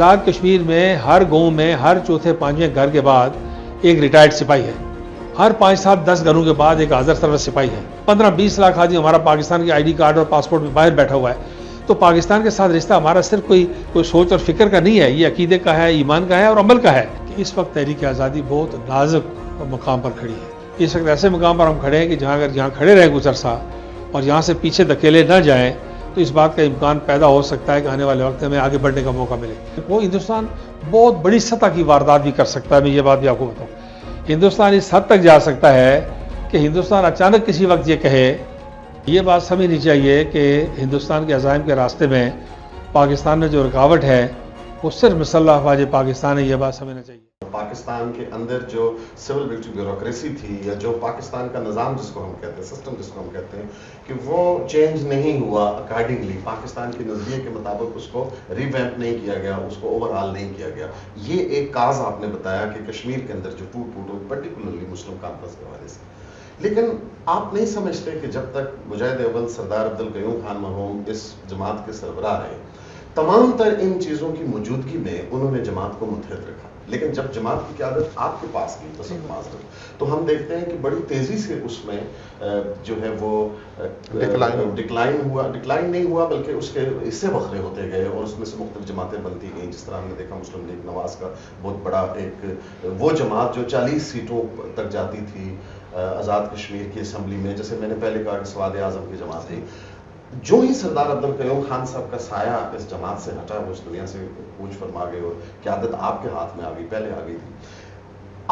آزاد کشمیر میں ہر گاؤں میں ہر چوتھے پانچویں گھر کے بعد ایک ریٹائرڈ سپاہی ہے، ہر 5-7-10 گھروں کے بعد ایک حاضر سروس سپاہی ہے۔ 15-20 لاکھ آدمی ہمارا پاکستان کے ID کارڈ اور پاسپورٹ میں باہر بیٹھا ہوا ہے۔ تو پاکستان کے ساتھ رشتہ ہمارا صرف کوئی سوچ اور فکر کا نہیں ہے، یہ عقیدے کا ہے، ایمان کا ہے اور عمل کا ہے کہ اس وقت تحریک آزادی بہت نازک مقام پر کھڑی ہے۔ اس وقت ایسے مقام پر ہم کھڑے ہیں کہ جہاں کھڑے رہیں کچھ عرصہ اور یہاں سے پیچھے دھکیلے نہ جائیں تو اس بات کا امکان پیدا ہو سکتا ہے کہ آنے والے وقت میں آگے بڑھنے کا موقع ملے۔ وہ ہندوستان بہت بڑی سطح کی واردات بھی کر سکتا ہے، میں یہ بات بھی آپ کو بتاؤں۔ ہندوستان اس حد تک جا سکتا ہے کہ ہندوستان اچانک کسی وقت یہ کہے، یہ بات سمجھنی چاہیے کہ ہندوستان کے عزائم کے راستے میں پاکستان میں جو رکاوٹ ہے وہ صرف مسلح افواج پاکستان ہے، یہ بات سمجھنا چاہیے۔ پاکستان کے اندر جو سول ملٹری بیوروکریسی تھی یا جو پاکستان کا نظام جس کو ہم کہتے ہیں، سسٹم جس کو ہم کہتے ہیں، کہ وہ چینج نہیں ہوا اکارڈنگلی، پاکستان کے نظریے کے مطابق اس کو ریویمپ نہیں کیا گیا، اس کو اوور آل نہیں کیا گیا۔ یہ ایک کاز آپ نے بتایا کہ کشمیر کے اندر جو ٹوٹ ہوئی پرٹیکولرلی مسلم کانفرنس کے حوالے سے، لیکن آپ نہیں سمجھتے کہ جب تک مجاہد اول سردار عبدالقیوم خان مرحوم اس جماعت کے سربراہ رہے، تمام تر ان چیزوں کی موجودگی میں انہوں نے جماعت کو متحد رکھا، لیکن جب جماعت کی قیادت آپ کے پاس گئی تو ہم دیکھتے ہیں کہ بڑی تیزی سے اس میں جو ہے وہ ڈکلائن نہیں ہوا، بلکہ اس کے حصے بکھرے ہوتے گئے اور اس میں سے مختلف جماعتیں بنتی گئیں، جس طرح ہم نے دیکھا مسلم لیگ نواز کا بہت بڑا ایک وہ جماعت جو 40 سیٹوں تک جاتی تھی آزاد کشمیر کی اسمبلی میں، جیسے میں نے پہلے کہا کہ سواد اعظم کی جماعت تھی۔ جو ہی سردار عبدالقیوم خان صاحب کا سایہ اس جماعت سے ہٹا، وہ اس دنیا سے کوچ فرما گئے اور قیادت آپ کے ہاتھ میں آ گئی، پہلے آ گئی تھی۔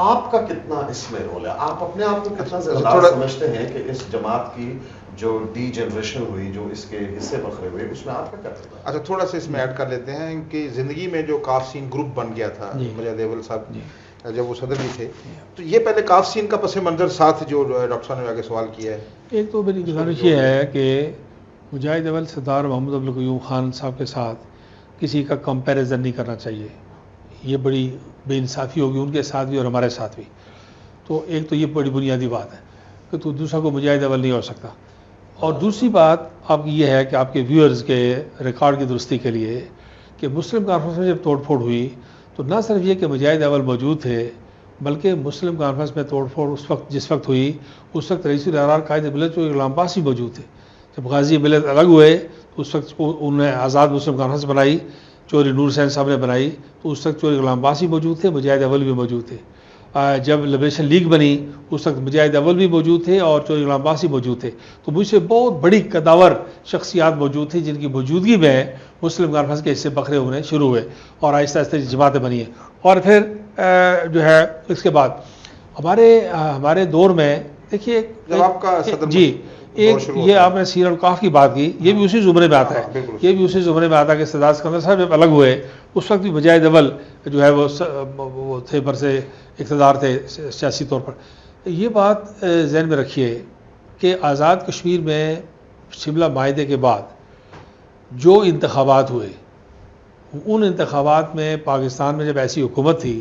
آپ کا کتنا اس میں رول ہے؟ آپ اپنے آپ کو کتنا ذمہ دار سمجھتے ہیں کہ اس جماعت کی جو ڈی جنریشن ہوئی، جو اس کے حصے بکھرے ہوئے، اس میں آپ کا کیا تھا؟ اچھا، تھوڑا سا اس میں ایڈ کر لیتے ہیں کہ زندگی میں جو کافسین گروپ بن گیا تھا مجاہد اول صاحب جب وہ صدر بھی تھے، تو یہ پہلے کافسین کا پس منظر ساتھ جو ڈاکٹر صاحب نے آگے سوال کیا ہے۔ ایک تو میری گزارش یہ ہے کہ مجاہد اول سردار محمد عبدالقیوم خان صاحب کے ساتھ کسی کا کمپیریزن نہیں کرنا چاہیے، یہ بڑی بے انصافی ہوگی ان کے ساتھ بھی اور ہمارے ساتھ بھی۔ تو ایک تو یہ بڑی بنیادی بات ہے کہ تو دوسرا کو مجاہد اول نہیں ہو سکتا۔ اور دوسری بات آپ کی یہ ہے کہ آپ کے ویورز کے ریکارڈ کی درستی کے لیے کہ مسلم کانفرنس میں جب توڑ پھوڑ ہوئی تو نہ صرف یہ کہ مجاہد اول موجود تھے، بلکہ مسلم کانفرنس میں توڑ پھوڑ جس وقت ہوئی اس وقت رئیس الاحرار قائد ملت جو غلام عباس ہی موجود تھے۔ جب غازی ملت الگ ہوئے تو اس وقت انہوں نے آزاد مسلم کانفرنس بنائی، چوہدری نور حسین صاحب نے بنائی، تو اس وقت چوہدری غلام عباس ہی موجود تھے، مجاہد اول بھی موجود تھے۔ جب لبریشن لیگ بنی اس وقت مجاہد اول بھی موجود تھے اور چوہدری غلام عباس ہی موجود تھے۔ تو مجھ سے بہت بڑی قداور شخصیات موجود تھیں جن کی موجودگی میں مسلم کانفرنس کے حصے بکھرے ہونے شروع ہوئے اور آہستہ آہستہ جماعتیں بنی ہیں۔ اور پھر جو ہے اس کے بعد ہمارے دور میں دیکھیے جی ایک یہ آپ نے سیر القاف کی بات کی، یہ بھی اسی زمرے میں آتا ہے، یہ بھی اسی زمرے میں آتا ہے کہ سردار سکندر صاحب جب الگ ہوئے اس وقت بھی مجاہد اول جو ہے وہ تھے برسے اقتدار تھے سیاسی طور پر۔ یہ بات ذہن میں رکھیے کہ آزاد کشمیر میں شملہ معاہدے کے بعد جو انتخابات ہوئے، ان انتخابات میں پاکستان میں جب ایسی حکومت تھی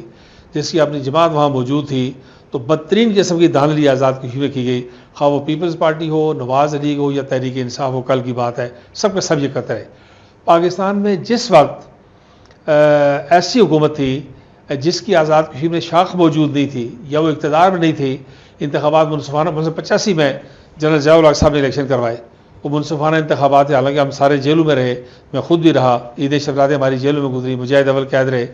جس کی اپنی جماعت وہاں موجود تھی تو بدترین قسم کی دھاندلی آزاد کشمیر میں کی گئی، خواہ وہ پیپلز پارٹی ہو، نواز لیگ ہو یا تحریک انصاف ہو، کل کی بات ہے، سب کا سب یہ کرتا ہے۔ پاکستان میں جس وقت ایسی حکومت تھی جس کی آزاد کشمیر میں شاخ موجود نہیں تھی یا وہ اقتدار میں نہیں تھی، انتخابات منصفانہ 1985 میں جنرل ضیاء الحق صاحب نے الیکشن کروائے، وہ منصفانہ انتخابات ہیں، حالانکہ ہم سارے جیلوں میں رہے، میں خود بھی رہا، عید شفراتیں ہماری جیلوں میں گزری، مجاہد اول قید رہے۔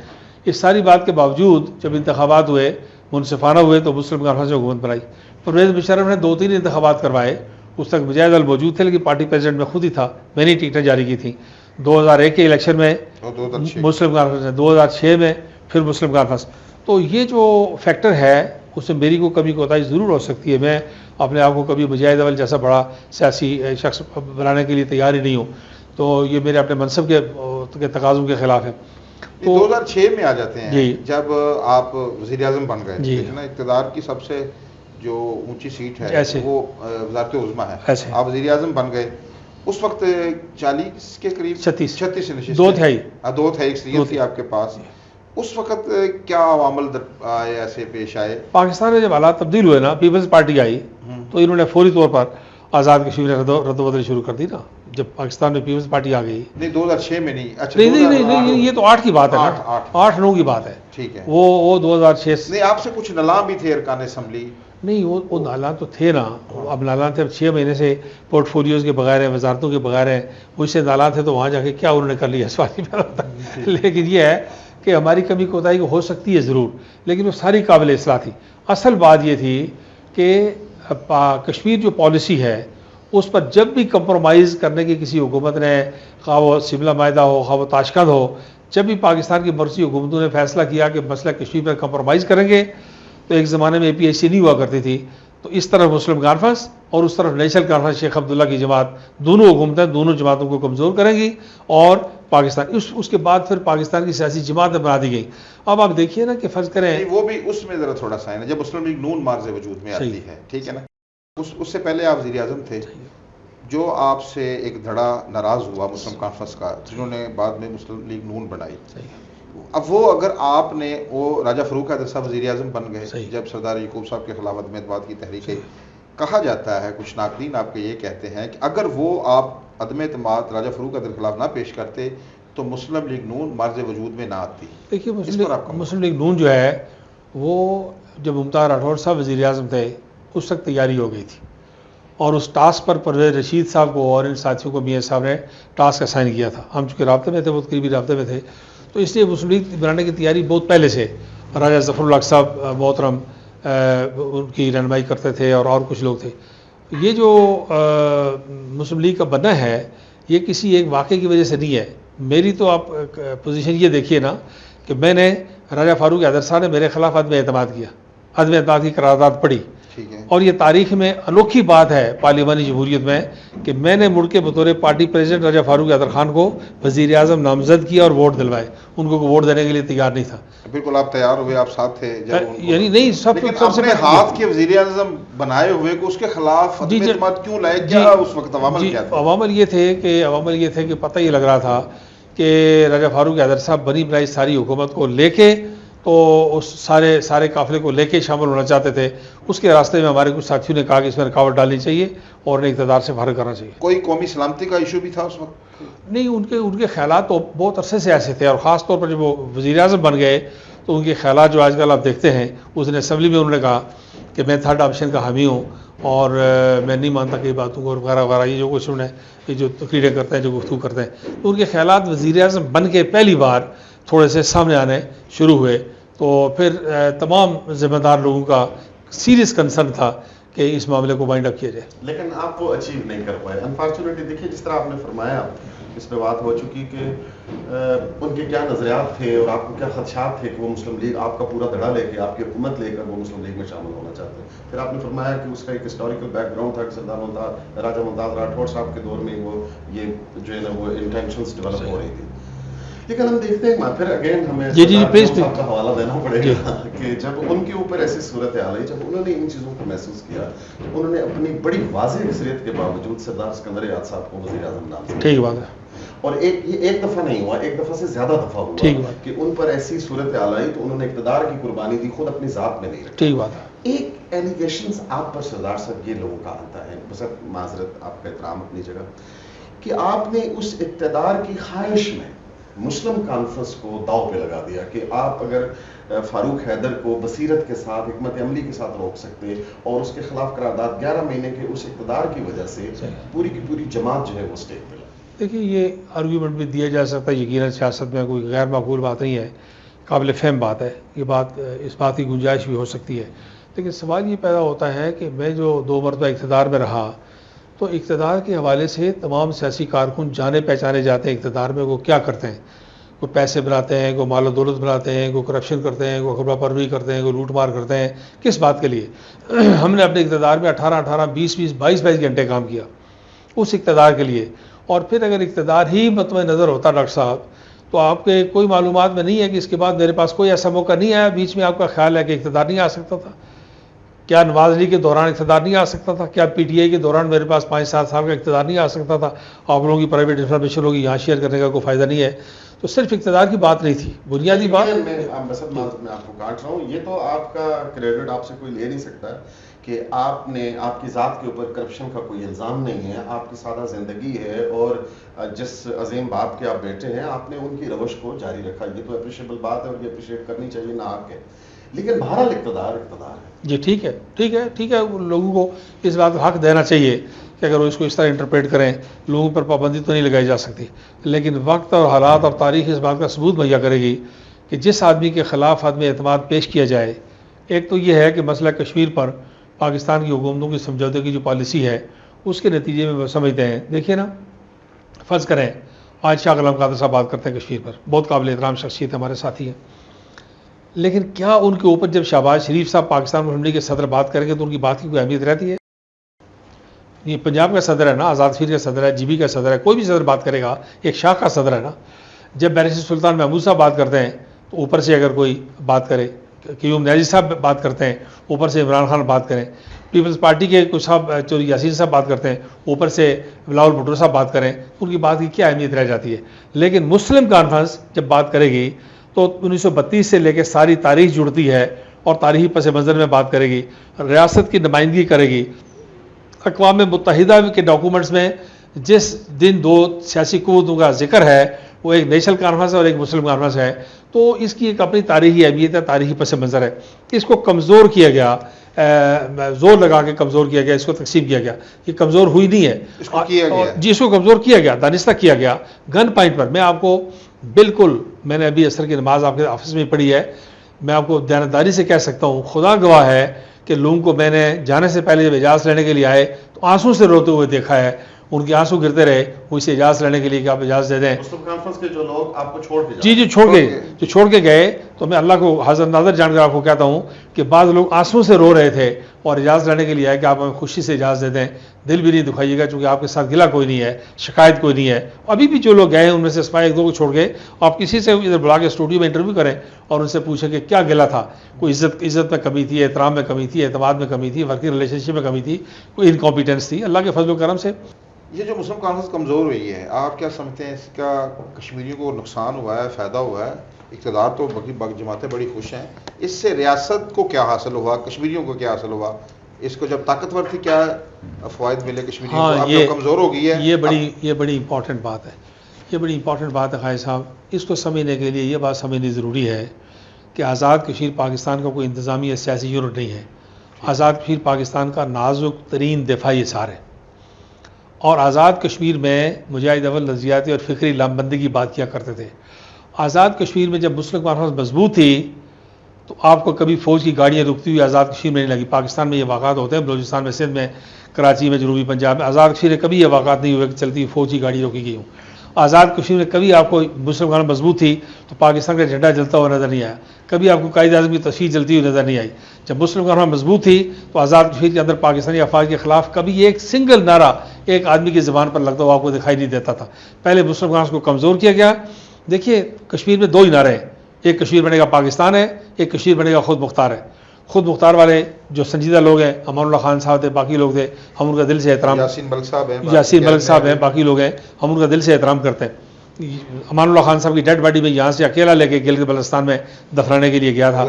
اس ساری بات کے باوجود جب انتخابات ہوئے منصفانہ ہوئے تو مسلم کانفرنس نے حکومت بنائی۔ پرویز مشرف نے 2-3 انتخابات کروائے، اس تک مجاہد اول موجود تھے لیکن پارٹی پریزیڈنٹ میں خود ہی تھا، میں نے ٹکٹیں جاری کی تھیں۔ 2001 کے الیکشن میں مسلم کانفرنس نے، 2006 میں پھر مسلم کانفرنس۔ تو یہ جو فیکٹر ہے اس میں میری کو کبھی کوتاہی ضرور ہو سکتی ہے، میں اپنے آپ کو کبھی مجاہد اول جیسا بڑا سیاسی شخص بنانے کے لیے تیار ہی نہیں ہوں، تو یہ میرے اپنے منصب کے تقاضوں کے خلاف ہے۔ 2006 میں آ جاتے ہیں جب آپ وزیر اعظم بن گئے، اقتدار کی سب سے جو اونچی سیٹ ہے وہ وزارت عظمیٰ ہے، آپ وزیر اعظم بن گئے، اس وقت 40 کے قریب 36 دو تہائی اکثریت تھی آپ کے پاس۔ اس وقت کیا عوامل ایسے پیش آئے؟ پاکستان میں جب حالات تبدیل ہوئے نا، پیپلز پارٹی آئی تو انہوں نے فوری طور پر آزاد کشمیر رد و بدل شروع کر دی نا، جب پاکستان میں پیپلز پارٹی آ گئی. نہیں 2006 میں نہیں. اچھا نہیں یہ تو 8 کی بات ہے نا, 8-9 کی بات ہے. ٹھیک ہے. وہ 2006 نہیں آپ سے کچھ نلام بھی تھے ارکان اسمبلی. نہیں وہ نالان تو تھے نا. اب نالان تھے, اب 6 مہینے سے پورٹ فولیوز کے بغیر ہیں, وزارتوں کے بغیر ہیں. مجھ سے نالان تھے تو وہاں جا کے کیا انہوں نے کر لیا سوال نہیں پیدا ہوتا. لیکن یہ ہے کہ ہماری کمی کوتاہی ہو سکتی ہے ضرور, لیکن وہ ساری قابل اصلاح تھی. اصل بات یہ تھی کہ کشمیر جو پالیسی ہے اس پر جب بھی کمپرومائز کرنے کی کسی حکومت نے, خواہ وہ شملہ معاہدہ ہو خواہ وہ تاشقند ہو, جب بھی پاکستان کی مرکزی حکومتوں نے فیصلہ کیا کہ مسئلہ کشمیر پر کمپرومائز کریں گے, تو ایک زمانے میں APIC نہیں ہوا کرتی تھی, تو اس طرف مسلم کانفرنس اور اس طرف نیشنل کانفرنس شیخ عبداللہ کی جماعت, دونوں حکومتیں دونوں جماعتوں کو کمزور کریں گی, اور پاکستان اس کے بعد پھر پاکستان کی سیاسی جماعتیں بنا دی گئی. اب آپ دیکھیے نا کہ فرض کریں وہ بھی اس میں ذرا تھوڑا سا ہے نا, جب مسلم لیگ نون مارز وجود میں آتی ہے, ٹھیک ہے نا, اس سے پہلے آپ وزیر اعظم تھے, جو آپ سے ایک دھڑا ناراض ہوا مسلم کانفرنس کا, جنہوں نے بعد میں مسلم لیگ نون بنائی. اب وہ اگر آپ نے وہ راجہ فاروق حیدر صاحب وزیر اعظم بن گئے جب سردار یعقوب صاحب کے خلاف عدم اعتماد کی تحریک, کہا جاتا ہے کچھ ناقدین آپ کے یہ کہتے ہیں کہ اگر وہ آپ عدم اعتماد راجہ فاروق حیدر کے خلاف نہ پیش کرتے تو مسلم لیگ نون مارز وجود میں نہ آتی. دیکھیے مسلم لیگ نون جو ہے وہ جب ممتاز راٹھور صاحب وزیر اعظم تھے اس وقت تیاری ہو گئی تھی, اور اس ٹاسک پر پرویز رشید صاحب کو اور ان ساتھیوں کو میاں صاحب نے ٹاسک اسائن کیا تھا. ہم چونکہ رابطے میں تھے, بہت قریبی رابطے میں تھے, تو اس لیے مسلم لیگ بنانے کی تیاری بہت پہلے سے راجہ ظفر الحق صاحب محترم ان کی رہنمائی کرتے تھے, اور کچھ لوگ تھے. یہ جو مسلم لیگ کا بنا ہے یہ کسی ایک واقعے کی وجہ سے نہیں ہے. میری تو آپ پوزیشن یہ دیکھیے نا کہ میں نے راجہ فاروق حیدر صاحب نے میرے خلاف عدم اعتماد کیا, عدم اعتماد کی قرارداد پڑھی, اور یہ تاریخ میں انوکھی بات ہے پارلیمانی جمہوریت میں کہ میں نے مڑ کے بطور پارٹی پریزیڈنٹ راجہ فاروق حیدر خان کو وزیر اعظم نامزد کیا اور ووٹ دلوائے. ان کو ووٹ دینے کے لیے تیار نہیں تھا. بالکل آپ تیار ہوئے, آپ ساتھ تھے یعنی نہیں سب سے ہاتھ کے وزیر اعظم بنائے ہوئے کو اس کے خلاف عدم اعتماد کیوں لائے, کیا اس وقت عوامل کیا تھے؟ عوامل یہ تھے کہ پتہ یہ لگ رہا تھا کہ راجہ فاروق حیدر صاحب بنی بنائی ساری حکومت کو لے کے, تو اس سارے قافلے کو لے کے شامل ہونا چاہتے تھے. اس کے راستے میں ہمارے کچھ ساتھیوں نے کہا کہ اس میں رکاوٹ ڈالنی چاہیے اور انہیں اقتدار سے فارغ کرنا چاہیے. کوئی قومی سلامتی کا ایشو بھی تھا اس وقت؟ نہیں, ان کے خیالات تو بہت عرصے سے ایسے تھے, اور خاص طور پر جب وہ وزیر اعظم بن گئے تو ان کے خیالات جو آج کل آپ دیکھتے ہیں, اس نے اسمبلی میں انہوں نے کہا کہ میں تھرڈ آپشن کا حامی ہوں اور میں نہیں مانتا کہ باتوں کو اور وغیرہ وغیرہ, یہ جو کچھ انہوں نے یہ جو تقریریں کرتے ہیں جو گفتگو کرتے ہیں, تو ان کے خیالات وزیر اعظم بن کے پہلی بار تھوڑے سے سامنے آنے شروع ہوئے. تو پھر تمام ذمہ دار لوگوں کا سیریس کنسرن تھا کہ اس معاملے کو وائنڈ اپ کیا جائے. لیکن آپ وہ اچیو نہیں کر پائے انفارچونیٹلی. دیکھیے جس طرح آپ نے فرمایا, اس پہ بات ہو چکی کہ ان کے کیا نظریات تھے اور آپ کو کیا خدشات تھے کہ وہ مسلم لیگ آپ کا پورا دھڑا لے کے آپ کی حکومت لے کر وہ مسلم لیگ میں شامل ہونا چاہتے ہیں. پھر آپ نے فرمایا کہ اس کا ایک ہسٹوریکل بیک گراؤنڈ تھا کہ سردار راجہ ممتاز راٹھور صاحب کے دور میں وہ یہ جو ہے نا وہ انٹینشنز ڈیولپ ہو رہی تھی. لیکن ہم دیکھتے ہیں پھر اگین ہمیں صاحب کا حوالہ دینا پڑے گا کہ جب ان کے اوپر ایسی صورت حال آئی, جب انہوں نے ان چیزوں کو محسوس کیا, انہوں نے اپنی بڑی واضح اکثریت کے باوجود سردار اسکندر یاد صاحب کو وزیر اعظم نام. ٹھیک بات ہے. اور یہ ایک دفعہ نہیں ہوا, ایک دفعہ سے زیادہ دفعہ ہوا کہ ان پر ایسی صورت حال آئی تو انہوں نے اقتدار کی قربانی دی, خود اپنی ذات میں نہیں رکھی. ٹھیک بات ہے. ایک ایلیگیشنز آپ پر سردار صاحب یہ لوگوں کا آتا ہے, بس معذرت آپ کا احترام اپنی جگہ, کہ آپ نے اس اقتدار کی خواہش میں مسلم کانفرنس کو داؤ پہ لگا دیا کہ آپ اگر فاروق حیدر کو بصیرت کے ساتھ حکمت عملی کے ساتھ روک سکتے اور اس کے خلاف قرارداد 11 مہینے کے اس اقتدار کی وجہ سے پوری کی پوری جماعت جو ہے وہ اسٹیج پہ لگی. دیکھیے یہ آرگیومنٹ بھی دیا جا سکتا ہے, یقیناً سیاست میں کوئی غیر معقول بات نہیں ہے, قابل فہم بات ہے, یہ بات اس بات کی گنجائش بھی ہو سکتی ہے. لیکن سوال یہ پیدا ہوتا ہے کہ میں جو 2 مرتبہ اقتدار میں رہا, تو اقتدار کے حوالے سے تمام سیاسی کارکن جانے پہچانے جاتے ہیں اقتدار میں, وہ کیا کرتے ہیں, کوئی پیسے بناتے ہیں, کوئی مال و دولت بناتے ہیں, کوئی کرپشن کرتے ہیں, کوئی خبرہ پروری کرتے ہیں, کوئی لوٹ مار کرتے ہیں. کس بات کے لیے؟ ہم نے اپنے اقتدار میں 18 20 22 گھنٹے کام کیا اس اقتدار کے لیے. اور پھر اگر اقتدار ہی مطمع نظر ہوتا ڈاکٹر صاحب, تو آپ کے کوئی معلومات میں نہیں ہے کہ اس کے بعد میرے پاس کوئی ایسا موقع نہیں آیا بیچ میں آپ کا خیال ہے کہ اقتدار نہیں آ سکتا تھا. کیا نواز علی کے دوران اقتدار نہیں آ سکتا تھا؟ کیا پی ٹی آئی کے دوران میرے پاس 5-7 سال کا اقتدار نہیں آ سکتا تھا؟ آپ لوگوں کی پرائیویٹ انفارمیشن ہوگی, یہاں شیئر کرنے کا کوئی فائدہ نہیں ہے. تو صرف اقتدار کی بات نہیں تھی, بنیادی بات. میں آپ کو کاٹ رہا ہوں, یہ تو آپ کا کریڈٹ آپ سے کوئی لے نہیں سکتا کہ آپ کی ذات کے اوپر کرپشن کا کوئی الزام نہیں ہے, آپ کی سادہ زندگی ہے, اور جس عظیم باپ کے آپ بیٹے ہیں آپ نے ان کی روش کو جاری رکھا. یہ تو اپریشیبل بات ہے اور یہ اپریشیٹ کرنی چاہیے, نہ آپ کے. لیکن بہرحال اقتدار ہے. جی ٹھیک ہے, لوگوں کو اس بات کا حق دینا چاہیے کہ اگر وہ اس کو اس طرح انٹرپریٹ کریں, لوگوں پر پابندی تو نہیں لگائی جا سکتی, لیکن وقت اور حالات اور تاریخ اس بات کا ثبوت مہیا کرے گی کہ جس آدمی کے خلاف عدم اعتماد پیش کیا جائے. ایک تو یہ ہے کہ مسئلہ کشمیر پر پاکستان کی حکومتوں کی سمجھوتے کی جو پالیسی ہے اس کے نتیجے میں وہ سمجھتے ہیں. دیکھیے نا, فرض کریں آج شاہ غلام قادر صاحب بات کرتے ہیں کشمیر پر, بہت قابل احترام شخصیت ہمارے ساتھی ہیں, لیکن کیا ان کے اوپر جب شہباز شریف صاحب پاکستان اسمبلی کے صدر بات کریں گے تو ان کی بات کی کوئی اہمیت رہتی ہے؟ یہ پنجاب کا صدر ہے نا, آزاد فیر کا صدر ہے, جی بی کا صدر ہے, کوئی بھی صدر بات کرے گا ایک شاہ کا صدر ہے نا. جب بیرسٹر سلطان محمود صاحب بات کرتے ہیں تو اوپر سے اگر کوئی بات کرے, قیوم نیازی صاحب بات کرتے ہیں اوپر سے عمران خان بات کریں, پیپلز پارٹی کے کچھ صاحب چوری یاسین صاحب بات کرتے ہیں اوپر سے بلاول بھٹو صاحب بات کریں, ان کی بات کی کیا اہمیت رہ جاتی ہے؟ لیکن مسلم کانفرنس جب بات کرے گی تو 1932 سے لے کے ساری تاریخ جڑتی ہے اور تاریخی پس منظر میں بات کرے گی, ریاست کی نمائندگی کرے گی. اقوام متحدہ کے ڈاکومنٹس میں جس دن دو سیاسی قوتوں کا ذکر ہے وہ ایک نیشنل کانفرنس ہے اور ایک مسلم کانفرنس ہے, تو اس کی ایک اپنی تاریخی اہمیت ہے, تاریخی پس منظر ہے. اس کو کمزور کیا گیا, زور لگا کے کمزور کیا گیا, اس کو تقسیم کیا گیا. یہ کمزور ہوئی نہیں ہے, جی اس کو کمزور کیا گیا, دانستہ کیا گیا گن پوائنٹ پر. میں آپ کو بالکل, میں نے ابھی عصر کی نماز آپ کے آفس میں پڑھی ہے, میں آپ کو دیانتداری سے کہہ سکتا ہوں, خدا گواہ ہے کہ لوگوں کو میں نے جانے سے پہلے جب اجازت لینے کے لیے آئے تو آنسو سے روتے ہوئے دیکھا ہے, ان کے آنسو گرتے رہے وہ اسے اجازت لینے کے لیے کہ آپ اجازت دے دیں. مسلم کانفرنس کے جو لوگ آپ کو چھوڑ کے جی چھوڑ کے گئے, تو میں اللہ کو حاضر ناظر جان کر آپ کو کہتا ہوں کہ بعض لوگ آنسو سے رو رہے تھے اور اجازت لینے کے لیے آئے کہ آپ ہمیں خوشی سے اجازت دے دیں, دل بھی نہیں دکھائیے گا چونکہ آپ کے ساتھ گلا کوئی نہیں ہے, شکایت کوئی نہیں ہے. ابھی بھی جو لوگ گئے ہیں ان میں سے اسپائی ایک دو کو چھوڑ کے آپ کسی سے ادھر بلا کے اسٹوڈیو میں انٹرویو کریں اور ان سے پوچھیں کہ کیا گلا تھا, کوئی عزت میں کمی تھی, احترام میں کمی تھی, اعتماد میں کمی تھی, ورکنگ ریلیشن شپ میں کمی تھی, کوئی انکمپیٹنس تھی. اللہ کے فضل و کرم سے یہ جو مسلم کانفرنس کمزور ہوئی ہے, آپ کیا سمجھتے ہیں اس کا کشمیریوں کو نقصان ہوا ہے, فائدہ ہوا ہے؟ اقتدار تو باقی جماعتیں بڑی خوش ہیں, اس سے ریاست کو کیا حاصل ہوا, کشمیریوں کو کیا حاصل ہوا؟ اس کو جب طاقتور تھی کیا فوائد ملے کشمیریوں کو, اب جو کمزور ہو گئی ہے؟ یہ بڑی امپورٹنٹ بات ہے, یہ بڑی امپورٹنٹ بات ہے خالد صاحب. اس کو سمجھنے کے لیے یہ بات سمجھنی ضروری ہے کہ آزاد کشمیر پاکستان کا کوئی انتظامی یا سیاسی یونٹ نہیں ہے. آزاد کشمیر پاکستان کا نازک ترین دفاعی اظہار ہے, اور آزاد کشمیر میں مجاہد اول نظریاتی اور فکری لامبندی کی بات کیا کرتے تھے. آزاد کشمیر میں جب مسلم کانفرنس مضبوط تھی تو آپ کو کبھی فوج کی گاڑیاں رکتی ہوئی آزاد کشمیر میں نہیں لگی. پاکستان میں یہ واقعات ہوتے ہیں, بلوچستان میں, سندھ میں, کراچی میں, جنوبی پنجاب میں. آزاد کشمیر میں کبھی یہ واقعات نہیں ہوئے کہ چلتی ہوئی فوج کی گاڑی روکی گئی ہوں. آزاد کشمیر میں کبھی آپ کو مسلم کانفرنس مضبوط تھی تو پاکستان کا جھنڈا جلتا ہوا نظر نہیں آیا, کبھی آپ کو قائد اعظم کی تصویر جلتی ہوئی نظر نہیں آئی. جب مسلم کانفرنس مضبوط تھی تو آزاد کشمیر کے اندر پاکستانی افواج کے خلاف کبھی ایک سنگل نعرہ ایک آدمی کی زبان پر لگتا ہوا آپ کو دکھائی نہیں دیتا تھا. پہلے مسلم کانفرنس کو کمزور کیا گیا. دیکھیے کشمیر میں دو ہی نعرے ہیں, ایک کشمیر بنے گا پاکستان ہے, ایک کشمیر بنے گا خود مختار ہے. خود مختار والے جو سنجیدہ لوگ ہیں, امان اللہ خان صاحب تھے, باقی لوگ تھے, ہم ان کا دل سے احترام, یاسین ملک صاحب ہیں, باقی لوگ ہیں, ہم ان کا دل سے احترام کرتے ہیں. امان اللہ خان صاحب کی ڈیڈ باڈی میں یہاں سے اکیلا لے کے گلگت بلتستان میں دفنانے کے لیے گیا تھا.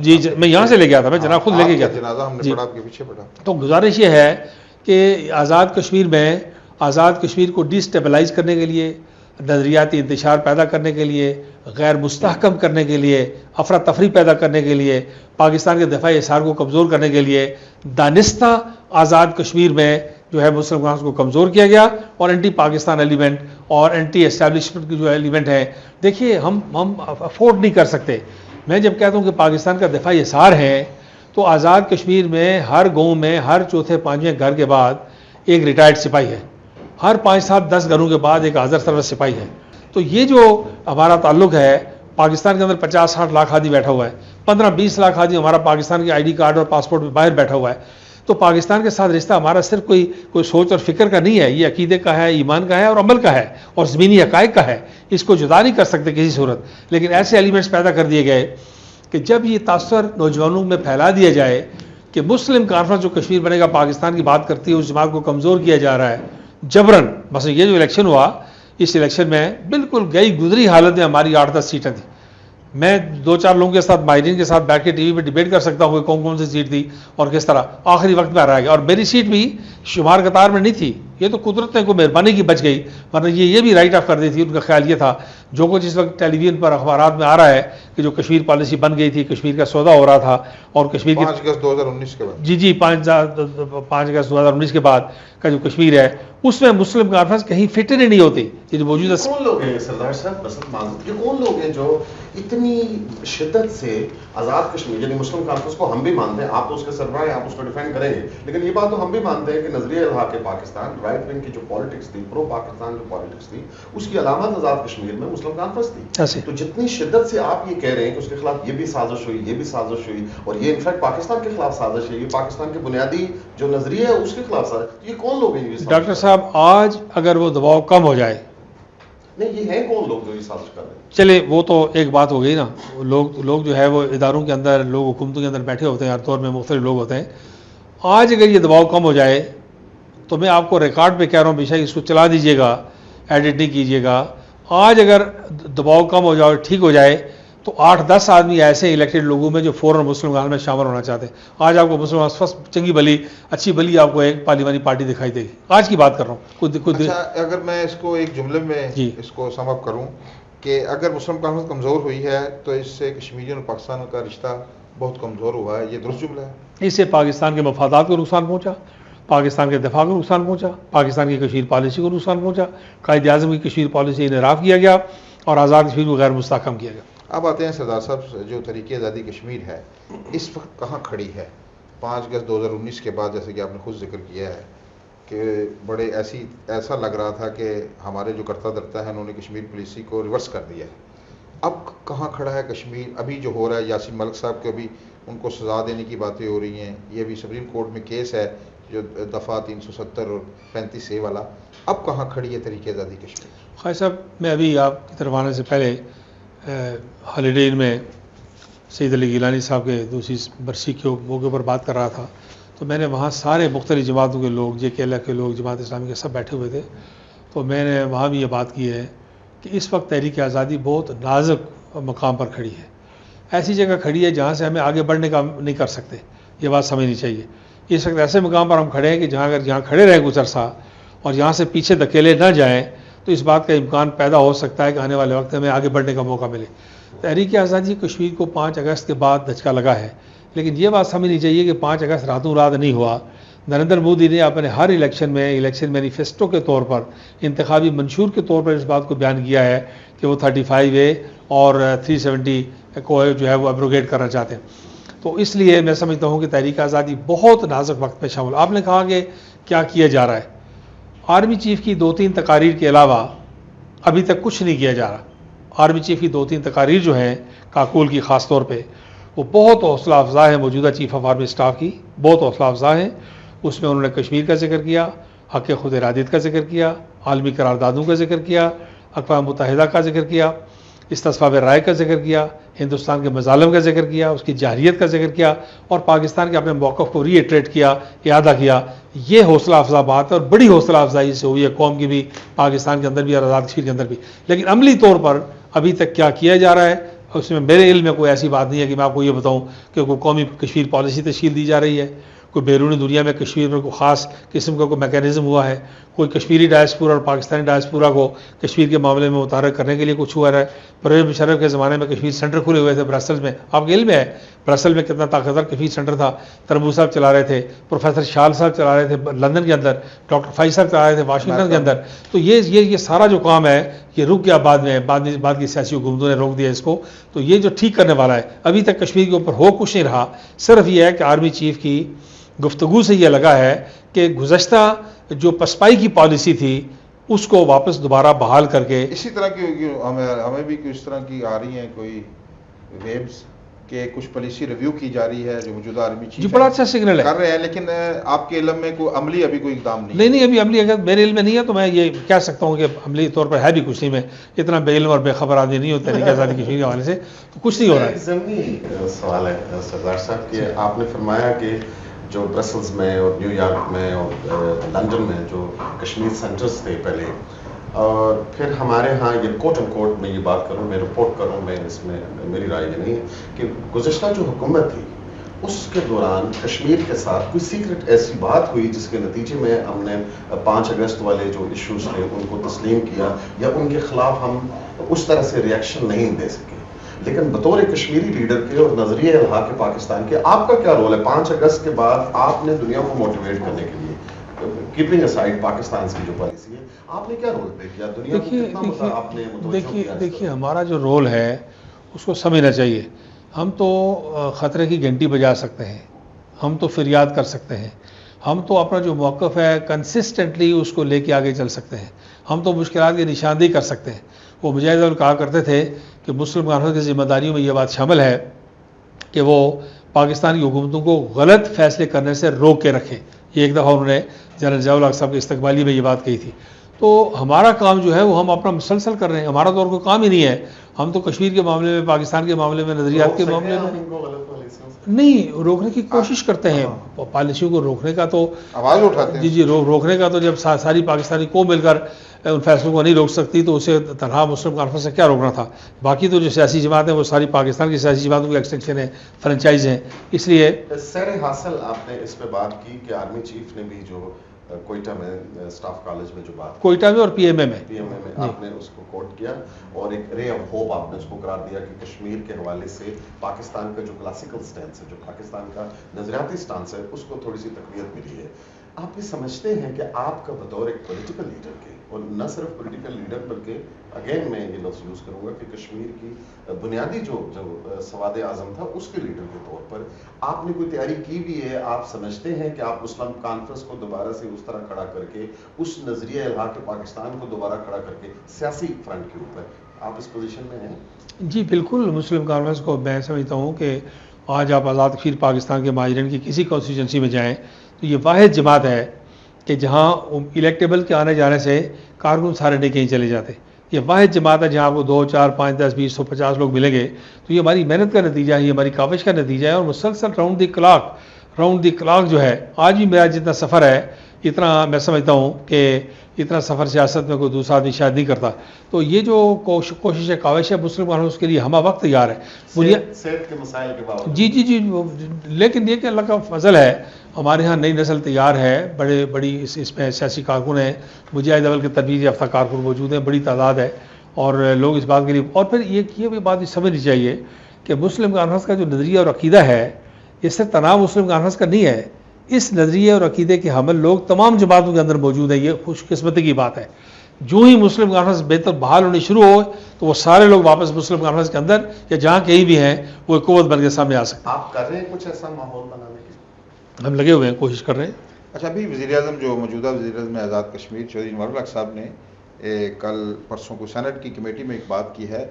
جی میں یہاں سے لے گیا تھا, میں جناب خود لے کے گیا تھا. تو گزارش یہ ہے کہ آزاد کشمیر کو ڈی سٹیبلائز کرنے کے لیے, نظریاتی انتشار پیدا کرنے کے لیے, غیر مستحکم کرنے کے لیے, افراتفری پیدا کرنے کے لیے, پاکستان کے دفاعی احسار کو کمزور کرنے کے لیے دانستہ آزاد کشمیر میں جو ہے مسلم کانفرنس کو کمزور کیا گیا, اور اینٹی پاکستان ایلیمنٹ اور اینٹی اسٹیبلشمنٹ کی جو ایلیمنٹ ہیں, دیکھیے ہم افورڈ نہیں کر سکتے. میں جب کہتا ہوں کہ پاکستان کا دفاعی احسار ہے تو آزاد کشمیر میں ہر گاؤں میں ہر چوتھے پانچویں گھر کے بعد ایک ریٹائرڈ سپاہی ہے, ہر 5 7 10 گھروں کے بعد ایک حاضر سرور سپاہی ہے. تو یہ جو ہمارا تعلق ہے, پاکستان کے اندر 50 60 لاکھ آدمی بیٹھا ہوا ہے, 15 20 لاکھ آدمی ہمارا پاکستان کے ID کارڈ اور پاسپورٹ میں باہر بیٹھا ہوا ہے. تو پاکستان کے ساتھ رشتہ ہمارا صرف کوئی سوچ اور فکر کا نہیں ہے, یہ عقیدے کا ہے, ایمان کا ہے اور عمل کا ہے اور زمینی حقائق کا ہے. اس کو جدا نہیں کر سکتے کسی صورت. لیکن ایسے ایلیمنٹس پیدا کر دیے گئے کہ جب یہ تاثر نوجوانوں میں پھیلا دیا جائے کہ مسلم کانفرنس جو کشمیر بنے گا پاکستان کی بات کرتی ہے, اس جماعت کو کمزور کیا جا رہا ہے جبرن. بس یہ جو الیکشن ہوا, اس الیکشن میں بالکل گئی گزری حالت میں ہماری 8 10 سیٹیں تھیں. میں 2-4 لوگوں کے ساتھ ماہرین کے ساتھ بیٹھ کے ٹی وی پہ ڈیبیٹ کر سکتا ہوں کہ کون کون سی سیٹ تھی اور کس طرح آخری وقت میں آ رہا ہے. اور میری سیٹ بھی شمار قطار میں نہیں تھی, یہ تو قدرت نے کوئی مہربانی کی بچ گئی, ورنہ یہ بھی رائٹ آف کر دی تھی. ان کا خیال یہ تھا جو کچھ اس وقت ٹیلی ویژن پر اخبارات میں آ رہا ہے کہ جو کشمیر پالیسی بن گئی تھی, کشمیر کا سودا ہو رہا تھا, اور کشمیر کے 5 اگست 2019 کے بعد, جی 5 اگست 2019 کے بعد کا جو کشمیر ہے اس میں مسلم کانفرنس کہیں فٹ ہی نہیں ہوتی. یہ جو موجودہ کون لوگ ہیں سردار صاحب بسنت معذور, یہ کون لوگ ہیں جو اتنی شدت سے آزاد کشمیر, یعنی مسلم کانفرنس کو ہم بھی مانتے ہیں, آپ تو اس کے سربراہ ہیں, آپ اس کو ڈیفینڈ کریں گے, لیکن یہ بات تو ہم بھی مانتے ہیں کہ نظریہ الحاق پاکستان, رائٹ ونگ کی جو پالیٹکس تھی, پرو پاکستان جو پالیٹکس تھی, اس کی علامت آزاد کشمیر میں مسلم کانفرنس تھی. تو جتنی شدت سے آپ یہ کہہ رہے ہیں کہ اس کے خلاف یہ بھی سازش ہوئی, یہ بھی سازش ہوئی, اور یہ انفیکٹ پاکستان کے خلاف سازش ہے, یہ پاکستان کے بنیادی جو نظریہ ہے اس کے خلاف سازش, یہ کون لوگ ہیں؟ ڈاکٹر صاحب آج اگر وہ دباؤ کم ہو جائے, نہیں یہ ہیں کون لوگ جو یہ سازش کر رہے ہیں؟ چلے وہ تو ایک بات ہو گئی نا, لوگ جو ہے وہ اداروں کے اندر, لوگ حکومتوں کے اندر بیٹھے ہوتے ہیں, ہر دور میں مختلف لوگ ہوتے ہیں. آج اگر یہ دباؤ کم ہو جائے تو میں آپ کو ریکارڈ پہ کہہ رہا ہوں, بے شک اس کو چلا دیجئے گا, ایڈٹ نہیں کیجئے گا. آج اگر دباؤ کم ہو جائے, ٹھیک ہو جائے, تو 8-10 آدمی ایسے الیکٹڈ لوگوں میں جو فوراً مسلم کانفرنس میں شامل ہونا چاہتے ہیں. آج آپ کو مسلم کانفرنس چنگی بلی اچھی بلی آپ کو ایک پارلیمانی پارٹی دکھائی دے گی. آج کی بات کر رہا ہوں. اچھا, اگر میں اس کو ایک جملے میں اس کو سم اپ کروں کہ اگر مسلم کانفرنس کمزور ہوئی ہے تو اس سے کشمیریوں اور پاکستان کا رشتہ بہت کمزور ہوا ہے, یہ درست جملہ ہے؟ اس سے پاکستان کے مفادات کو نقصان پہنچا, پاکستان کے دفاع کو نقصان پہنچا, پاکستان کی کشمیر پالیسی کو نقصان پہنچا, قائد اعظم کی کشمیر پالیسی انحراف کیا گیا اور آزاد کشمیر کو غیر مستحکم کیا گیا. اب آتے ہیں سردار صاحب, جو تحریک آزادی کشمیر ہے اس وقت کہاں کھڑی ہے 5 اگست 2019 کے بعد؟ جیسے کہ آپ نے خود ذکر کیا ہے کہ بڑے ایسا لگ رہا تھا کہ ہمارے جو کرتا دھرتا ہے انہوں نے کشمیر پالیسی کو ریورس کر دیا ہے. اب کہاں کھڑا ہے کشمیر؟ ابھی جو ہو رہا ہے, یاسین ملک صاحب کو ابھی ان کو سزا دینے کی باتیں ہو رہی ہیں, یہ ابھی سپریم کورٹ میں کیس ہے جو دفعہ 370 اور 35A والا. اب کہاں کھڑی ہے تحریک آزادی کشمیر؟ خواہ صاحب, میں ابھی آپ کی طرف آنے سے پہلے ہالیڈے ان میں سید علی گیلانی صاحب کے دوسری برسی کے موقع پر بات کر رہا تھا, تو میں نے وہاں سارے مختلف جماعتوں کے لوگ, JKL کے لوگ, جماعت اسلامی کے سب بیٹھے ہوئے تھے. تو میں نے وہاں بھی یہ بات کی ہے کہ اس وقت تحریک آزادی بہت نازک مقام پر کھڑی ہے, ایسی جگہ کھڑی ہے جہاں سے ہمیں آگے بڑھنے کا نہیں کر سکتے. یہ بات سمجھنی چاہیے. اس وقت ایسے مقام پر ہم کھڑے ہیں کہ جہاں کھڑے رہیں کچھ عرصہ اور یہاں سے پیچھے دھکیلے نہ جائیں تو اس بات کا امکان پیدا ہو سکتا ہے کہ آنے والے وقت ہمیں آگے بڑھنے کا موقع ملے. تحریک آزادی کشمیر کو 5 اگست کے بعد دھچکا لگا ہے, لیکن یہ بات سمجھنی چاہیے کہ 5 اگست راتوں رات نہیں ہوا. نریندر مودی نے اپنے ہر الیکشن مینیفیسٹو کے طور پر, انتخابی منشور کے طور پر اس بات کو بیان کیا ہے کہ وہ 35A اور 370 کو جو ہے وہ ایبروگیٹ کرنا چاہتے ہیں. تو اس لیے میں سمجھتا ہوں کہ تحریک آزادی بہت نازک وقت میں شامل. آپ نے کہا کہ کیا کیا جا رہا ہے, آرمی چیف کی 2-3 تقاریر کے علاوہ ابھی تک کچھ نہیں کیا جا رہا. آرمی چیف کی 2-3 تقاریر جو ہیں کاکول کی خاص طور پہ, وہ بہت حوصلہ افزا ہیں. موجودہ چیف آف آرمی اسٹاف کی بہت حوصلہ افزا ہیں. اس میں انہوں نے کشمیر کا ذکر کیا, حق خود ارادیت کا ذکر کیا, عالمی قراردادوں کا ذکر کیا, اقوام متحدہ کا ذکر کیا, استصواب رائے کا ذکر کیا, ہندوستان کے مظالم کا ذکر کیا, اس کی جارحیت کا ذکر کیا, اور پاکستان کے اپنے موقف کو ری ایٹریٹ کیا, اعادہ کیا. یہ حوصلہ افزا بات ہے اور بڑی حوصلہ افزائی سے ہوئی ہے قوم کی بھی, پاکستان کے اندر بھی اور آزاد کشمیر کے اندر بھی. لیکن عملی طور پر ابھی تک کیا کیا جا رہا ہے اس میں میرے علم میں کوئی ایسی بات نہیں ہے کہ میں آپ کو یہ بتاؤں کہ کوئی قومی کشمیر پالیسی تشکیل دی جا رہی ہے, کوئی بیرونی دنیا میں کشمیر میں کوئی خاص قسم کا کوئی میکینزم ہوا ہے, کوئی کشمیری ڈائسپورا اور پاکستانی ڈائسپورا کو کشمیر کے معاملے میں متحرک کرنے کے لیے کچھ ہوا ہے. پرویز مشرف کے زمانے میں کشمیر سینٹر کھلے ہوئے تھے برسلز میں, آپ کے علم میں ہے برسل میں کتنا طاقتور کشمیر سینٹر تھا. تربو صاحب چلا رہے تھے, پروفیسر شال صاحب چلا رہے تھے لندن کے اندر, ڈاکٹر فائز صاحب چلا رہے تھے واشنگٹن کے اندر. تو یہ سارا جو کام ہے یہ رک گیا بعد کی سیاسی حکومتوں نے روک دیا اس کو. تو یہ جو ٹھیک کرنے والا ہے ابھی تک کشمیر کے اوپر ہو کچھ نہیں رہا. صرف یہ ہے کہ آرمی چیف کی گفتگو سے یہ لگا ہے کہ گزشتہ جو پسپائی کی پالیسی تھی اس کو واپس دوبارہ بحال کر کے, اسی طرح کی ہمیں بھی اس طرح کی آ رہی ہیں کوئی ویبز کہ کچھ پالیسی ریویو کی جا رہی ہے جو موجودہ آرمی چیف بڑا اچھا سگنل ہے کر رہے ہیں, لیکن آپ کے علم میں کوئی عملی ابھی کوئی اقدام نہیں ابھی عملی اگر میرے علم میں نہیں ہے تو میں یہ کہہ سکتا ہوں کہ عملی طور پر ہے بھی کچھ نہیں. میں اتنا بے علم اور بے خبر آدمی نہیں ہوتا تحریک آزادی کشمیر کے حوالے سے, تو کچھ نہیں ہو رہا ہے. ضمنی سوال ہے سردار صاحب کہ آپ نے فرمایا کہ جو برسلز میں اور نیو یارک میں اور لندن میں جو کشمیر سینٹرز تھے پہلے, اور پھر ہمارے ہاں یہ کوٹ اینڈ کوٹ میں یہ بات کروں، میں رپورٹ کروں، میں اس میں میری رائے یہ نہیں ہے کہ گزشتہ جو حکومت تھی اس کے دوران کشمیر کے ساتھ کوئی سیکرٹ ایسی بات ہوئی جس کے نتیجے میں ہم نے 5 اگست والے جو ایشوز تھے ان کو تسلیم کیا یا ان کے خلاف ہم اس طرح سے ریئیکشن نہیں دے سکے. لیکن بطور کشمیری لیڈر کے اور نظریہ الحاق پاکستان کے آپ کا کیا رول ہے 5 اگست کے بعد؟ آپ نے دنیا کو موٹیویٹ کرنے کے لیے، کیپنگ اسائڈ پاکستان کی جو پالیسی ہے، آپ نے کیا رول پلے کیا؟ دنیا کو کتنا آپ نے متوجہ کیا؟ دیکھیے ہمارا جو رول ہے اس کو سمجھنا چاہیے. ہم تو خطرے کی گھنٹی بجا سکتے ہیں، ہم تو فریاد کر سکتے ہیں، ہم تو اپنا جو موقف ہے کنسسٹنٹلی اس کو لے کے آگے چل سکتے ہیں، ہم تو مشکلات کی نشاندہی کر سکتے ہیں. وہ مجاہد اول کہا کرتے تھے کہ مسلم کانفرنس کی ذمہ داریوں میں یہ بات شامل ہے کہ وہ پاکستان کی حکومتوں کو غلط فیصلے کرنے سے روک کے رکھے. یہ ایک دفعہ انہوں نے جنرل ضیاء الحق صاحب کے استقبالیے میں یہ بات کہی تھی. تو ہمارا کام جو ہے وہ ہم اپنا مسلسل کر رہے ہیں، ہمارا تو اور کوئی کام ہی نہیں ہے. ہم تو کشمیر کے معاملے میں، پاکستان کے معاملے میں، نظریات کے معاملے میں نہیں روکنے کی کوشش کرتے ہیں. پالیسیوں کو روکنے کا تو آواز اٹھاتے ہیں. جی روکنے کا تو جب ساری پاکستانی کو مل کر ان فیصلوں کو نہیں روک سکتی تو اسے تنہا مسلم کانفرنس سے کیا روکنا تھا. باقی تو جو سیاسی جماعت ہیں وہ ساری پاکستان کی سیاسی جماعتوں کی ایکسٹینشن ہے، فرنچائز ہیں. اس لیے سیر حاصل آپ نے اس پہ بات کی کہ آرمی چیف نے بھی جو کوئٹہ میں اسٹاف کالج میں جو بات کوئٹہ میں اور پی ایم اے میں آپ نے اس کو کوٹ کیا اور ایک رے آف ہوپ آپ نے اس کو قرار دیا کہ کشمیر کے حوالے سے پاکستان کا جو کلاسیکل سٹینس ہے، جو پاکستان کا نظریاتی سٹانس ہے، اس کو تھوڑی سی تقویت ملی ہے. آپ یہ سمجھتے ہیں کہ آپ کا بطور ایک پولیٹیکل لیڈر کے، اور نہ صرف پولیٹیکل لیڈر بلکہ اگین میں یہ لفظ یوز کروں گا کہ کشمیر کی بنیادی جو سواد اعظم تھا اس کے لیڈر کے طور پر آپ نے کوئی تیاری کی بھی ہے؟ آپ سمجھتے ہیں کہ آپ مسلم کانفرنس کو دوبارہ سے اس طرح کھڑا کر کے، اس نظریہ الحاق پاکستان کو دوبارہ کھڑا کر کے سیاسی فرنٹ کے اوپر آپ اس پوزیشن میں ہیں؟ جی بالکل. مسلم کانفرنس کو میں سمجھتا ہوں کہ آج آپ آزاد کشمیر پاکستان کے مہاجرین کی کسی کانسٹیٹوئنسی میں جائیں تو یہ واحد جماعت ہے کہ جہاں الیکٹیبل کے آنے جانے سے کارکن سارے نہیں کہیں چلے جاتے. یہ واحد جماعت ہے جہاں آپ کو 2 4 5 10 20 150 لوگ ملیں گے. تو یہ ہماری محنت کا نتیجہ ہے، یہ ہماری کاوش کا نتیجہ ہے. اور مسلسل راؤنڈ دی کلاک جو ہے، آج بھی میرا جتنا سفر ہے اتنا میں سمجھتا ہوں کہ اتنا سفر سیاست میں کوئی دوسرا آدمی شاید نہیں کرتا. تو یہ جو کوشش ہے، کاوش ہے مسلم کانفرنس کے لیے ہمہ وقت تیار ہے. صحت کے مسائل کے باوجود جی لیکن یہ کہ اللہ کا فضل ہے، ہمارے ہاں نئی نسل تیار ہے، بڑی اس میں سیاسی کارکن ہیں، مجاہد اول کے تربیت یافتہ کارکن موجود ہیں، بڑی تعداد ہے. اور لوگ اس بات کے لیے، اور پھر یہ بھی بات سمجھنی چاہیے کہ مسلم کانفرنس کا جو نظریہ اور عقیدہ ہے یہ صرف تنہا مسلم کانفرنس کا نہیں ہے. اس نظریے اور عقیدے کے حامل لوگ تمام جماعتوں کے اندر موجود ہیں. یہ خوش قسمتی کی بات ہے. جو ہی مسلم کانفرنس بہتر بحال ہونی شروع ہو تو وہ سارے لوگ واپس مسلم کانفرنس کے اندر یا جہاں کہیں بھی ہیں وہ ایک قوت بن کے سامنے آ سکتے ہیں. آپ کر رہے ہیں کچھ ایسا ماحول بنانے کی؟ ہم لگے ہوئے ہیں، کوشش کر رہے ہیں. اچھا، ابھی وزیر اعظم جو موجودہ وزیر اعظم آزاد کشمیر چودھری انوار الحق صاحب نے کل پرسوں کو سینٹ کی کمیٹی میں ایک بات کی ہے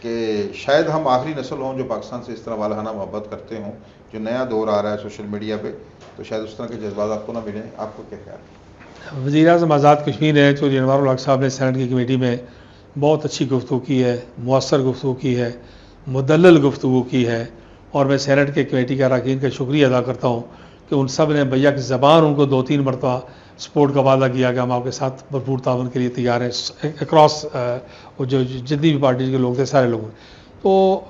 کہ شاید ہم آخری نسل ہوں جو پاکستان سے اس طرح والہانہ محبت کرتے ہوں. جو نیا دور آ رہا ہے سوشل میڈیا پہ، تو شاید اس طرح کے جذبات آپ کو نہ ملیں. آپ کو کیا خیال ہے؟ وزیر اعظم آزاد کشمیر ہے چودھری انوار الحق صاحب نے سینٹ کی کمیٹی میں بہت اچھی گفتگو کی ہے، مؤثر گفتگو کی ہے، مدلل گفتگو کی ہے. اور میں سینٹ کے کمیٹی کے اراکین کا شکریہ ادا کرتا ہوں کہ ان سب نے بھیا کی زبان ان کو 2-3 مرتبہ سپورٹ کا وعدہ کیا کہ ہم آپ کے ساتھ بھرپور تعاون کے لیے تیار ہیں. اکراس جو جتنی بھی پارٹی کے لوگ تھے سارے لوگوں. تو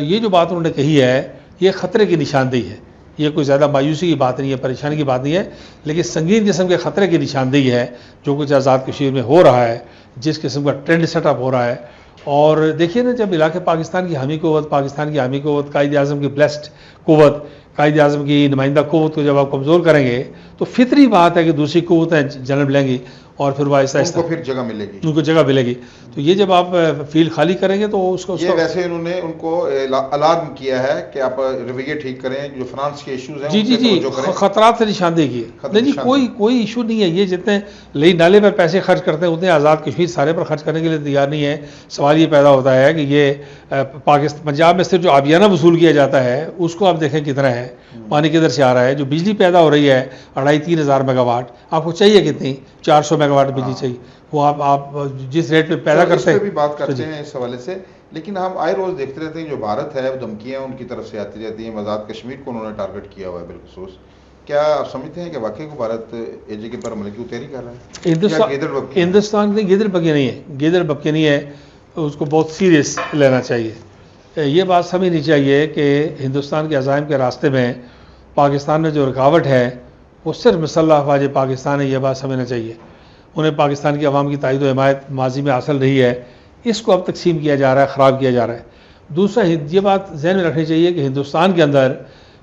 یہ جو بات انہوں نے کہی ہے یہ خطرے کی نشاندہی ہے. یہ کوئی زیادہ مایوسی کی بات نہیں ہے، پریشانی کی بات نہیں ہے، لیکن سنگین قسم کے خطرے کی نشاندہی ہے جو کچھ آزاد کشمیر میں ہو رہا ہے، جس قسم کا ٹرینڈ سیٹ اپ ہو رہا ہے. اور دیکھیے نا، جب علاقے پاکستان کی حامی قوت، پاکستان کی حامی قوت، قائد اعظم کی بلیسڈ قوت، قائد اعظم کی نمائندہ قوت کو جب آپ کمزور کریں گے تو فطری بات ہے کہ دوسری قوتیں جنم لیں گی اور پھر وہ ایسا ان کو پھر جگہ ملے گی، ان کو جگہ ملے گی. تو یہ جب آپ فیلڈ خالی کریں گے تو اس کو ویسے انہوں نے ان کو الارم کیا ہے کہ آپ رویے ٹھیک کریں، جو فنانس کے ایشوز ہیں جی خطرات سے نشاندہی کی ہے. نہیں کوئی ایشو نہیں ہے. یہ جتنے لئی نالے پر پیسے خرچ کرتے ہیں اتنے آزاد کشمیر سارے پر خرچ کرنے کے لیے تیار نہیں ہے. سوال یہ پیدا ہوتا ہے کہ یہ پنجاب میں صرف جو آبیانہ وصول کیا جاتا ہے اس کو آپ دیکھیں کتنا ہے، پانی کدھر سے آ رہا ہے. جو بجلی پیدا ہو رہی ہے 2,500-3,000 ہزار میگا واٹ، آپ کو چاہیے کتنی؟ 400 میگا واٹ بجلی چاہیے. وہ آپ جس ریٹ پہ پیدا کرتے ہیں بھی بات کرتے ہیں اس حوالے سے. لیکن ہم آئے روز دیکھتے رہتے ہیں جو بھارت ہے وہ دھمکیاں ان کی طرف سے آتی رہتی ہیں. آزاد کشمیر کو انہوں نے ٹارگٹ کیا ہوا ہے بالخصوص. کیا آپ سمجھتے ہیں کہ واقعی کو بھارت اے جے کے پر ملکی اتحادی کر رہا ہے؟ ہندوستان کی گیدڑ بکی نہیں ہے، گیدڑ بکی نہیں ہے، اس کو بہت سیریس لینا چاہیے۔ یہ بات سمجھنی چاہیے کہ ہندوستان کے عزائم کے راستے میں پاکستان میں جو رکاوٹ ہے وہ صرف مسلح افواج پاکستان ہے، یہ بات سمجھنا چاہیے۔ انہیں پاکستان کی عوام کی تائید و حمایت ماضی میں حاصل رہی ہے، اس کو اب تقسیم کیا جا رہا ہے، خراب کیا جا رہا ہے۔ دوسرا یہ بات ذہن میں رکھنی چاہیے کہ ہندوستان کے اندر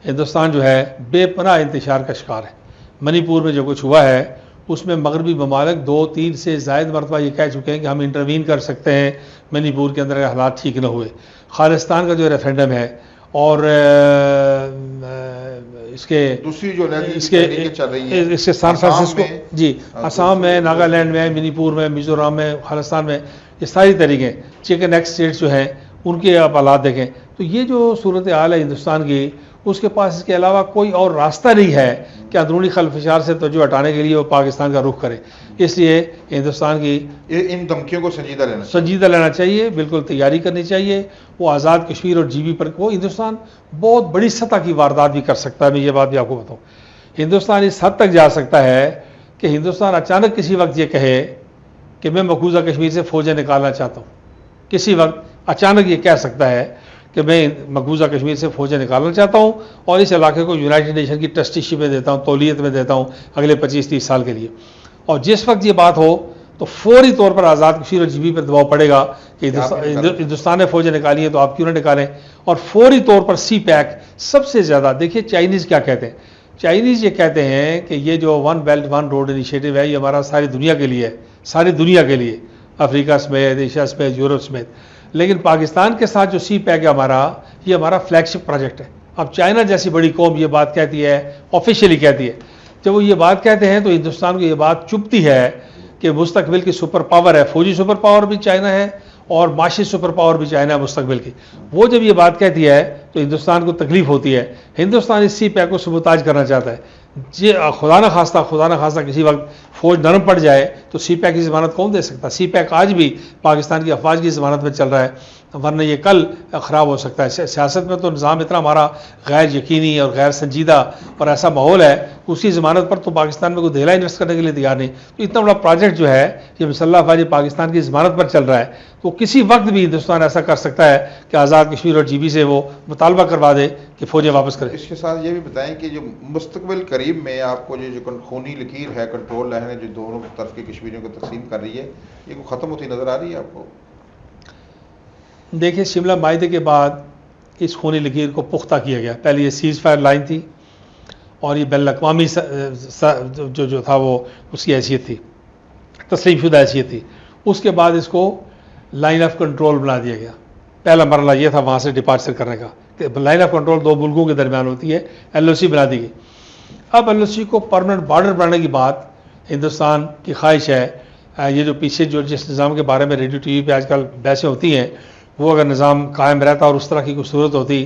ہندوستان جو ہے بے پناہ انتشار کا شکار ہے۔ منی پور میں جو کچھ ہوا ہے اس میں مغربی ممالک 2-3 سے زائد مرتبہ یہ کہہ چکے ہیں کہ ہم انٹروین کر سکتے ہیں منی پور کے اندر اگر حالات ٹھیک نہ ہوئے۔ خالصتان کا جو ریفرینڈم ہے اور اس کے دوسری جو اس کے سان فرانسسکو، جی، آسام میں، ناگالینڈ میں، منی پور میں، میزورام میں، خالصتان میں، یہ ساری طریقے چکن ایگ اسٹیٹس جو ہیں ان کے آپ حالات دیکھیں تو یہ جو صورتحال ہے ہندوستان کی، اس کے پاس اس کے علاوہ کوئی اور راستہ نہیں ہے کہ اندرونی خلفشار سے توجہ ہٹانے کے لیے وہ پاکستان کا رخ کرے۔ اس لیے ہندوستان کی ان دھمکیوں کو سنجیدہ لینا چاہیے، بالکل تیاری کرنی چاہیے۔ وہ آزاد کشمیر اور جی بی پر وہ ہندوستان بہت بڑی سطح کی واردات بھی کر سکتا ہے۔ میں یہ بات بھی آپ کو بتاؤں، ہندوستان اس حد تک جا سکتا ہے کہ ہندوستان اچانک کسی وقت یہ کہے کہ میں مقبوضہ کشمیر سے فوجیں نکالنا چاہتا ہوں، کسی وقت اچانک یہ کہہ سکتا ہے کہ میں مقبوضہ کشمیر سے فوجیں نکالنا چاہتا ہوں اور اس علاقے کو یونائٹڈ نیشن کی ٹرسٹی شپ میں دیتا ہوں، تولیت میں دیتا ہوں اگلے 25-30 سال کے لیے۔ اور جس وقت یہ بات ہو تو فوری طور پر آزاد کشمیر اور جی بی پر دباؤ پڑے گا کہ ہندوستان نے فوجیں نکالی ہیں تو آپ کیوں نہ نکالیں، اور فوری طور پر سی پیک سب سے زیادہ دیکھیے چائنیز کیا کہتے ہیں۔ چائنیز یہ کہتے ہیں کہ یہ جو one belt one road initiative ہے یہ ہمارا ساری دنیا کے لیے ہے، ساری دنیا کے لیے، افریقہ سمیت، ایشیا سمیت، یورپ سمیت۔ لیکن پاکستان کے ساتھ جو سی پیک ہے ہمارا، یہ ہمارا فلیگ شپ پروجیکٹ ہے۔ اب چائنا جیسی بڑی قوم یہ بات کہتی ہے، آفیشیلی کہتی ہے، جب وہ یہ بات کہتے ہیں تو ہندوستان کو یہ بات چبھتی ہے کہ مستقبل کی سپر پاور ہے، فوجی سپر پاور بھی چائنا ہے اور معاشی سپر پاور بھی چائنا ہے مستقبل کی۔ وہ جب یہ بات کہتی ہے تو ہندوستان کو تکلیف ہوتی ہے، ہندوستان اس سی پیک کو سبوتاج کرنا چاہتا ہے۔ جی خدا نہ خواستہ کسی وقت فوج نرم پڑ جائے تو سی پیک کی ضمانت کون دے سکتا؟ سی پیک آج بھی پاکستان کی افواج کی ضمانت میں چل رہا ہے، ورنہ یہ کل خراب ہو سکتا ہے۔ سیاست میں تو نظام اتنا ہمارا غیر یقینی اور غیر سنجیدہ اور ایسا ماحول ہے، اسی ضمانت پر تو پاکستان میں کوئی دہلا انویسٹ کرنے کے لیے تیار نہیں۔ تو اتنا بڑا پروجیکٹ جو ہے یہ مسلح افواج پاکستان کی ضمانت پر چل رہا ہے، تو کسی وقت بھی ہندوستان ایسا کر سکتا ہے کہ آزاد کشمیر اور جی بی سے وہ مطالبہ کروا دے کہ فوجیں واپس کریں۔ اس کے ساتھ یہ بھی بتائیں کہ جو مستقبل قریب میں آپ کو جو خونی لکیر ہے، کنٹرول لائن ہے جو دونوں طرف کے کشمیریوں کو تقسیم کر رہی ہے، یہ کو ختم ہوتی نظر آ رہی ہے آپ کو؟ دیکھیں شملہ معاہدے کے بعد اس خونی لکیر کو پختہ کیا گیا۔ پہلے یہ سیز فائر لائن تھی اور یہ بین الاقوامی جو تھا وہ اس کی حیثیت تھی، تسلیم شدہ حیثیت تھی۔ اس کے بعد اس کو لائن آف کنٹرول بنا دیا گیا۔ پہلا مرحلہ یہ تھا وہاں سے ڈپارچر کرنے کا، کہ لائن آف کنٹرول دو ملکوں کے درمیان ہوتی ہے، ایل او سی بنا دی گئی۔ اب ایل او سی کو پرماننٹ بارڈر بنانے کی بات ہندوستان کی خواہش ہے۔ یہ جو پیچھے جس نظام کے بارے میں ریڈیو ٹی وی پہ آج کل بحثیں ہوتی ہیں، وہ اگر نظام قائم رہتا اور اس طرح کی کوئی صورت ہوتی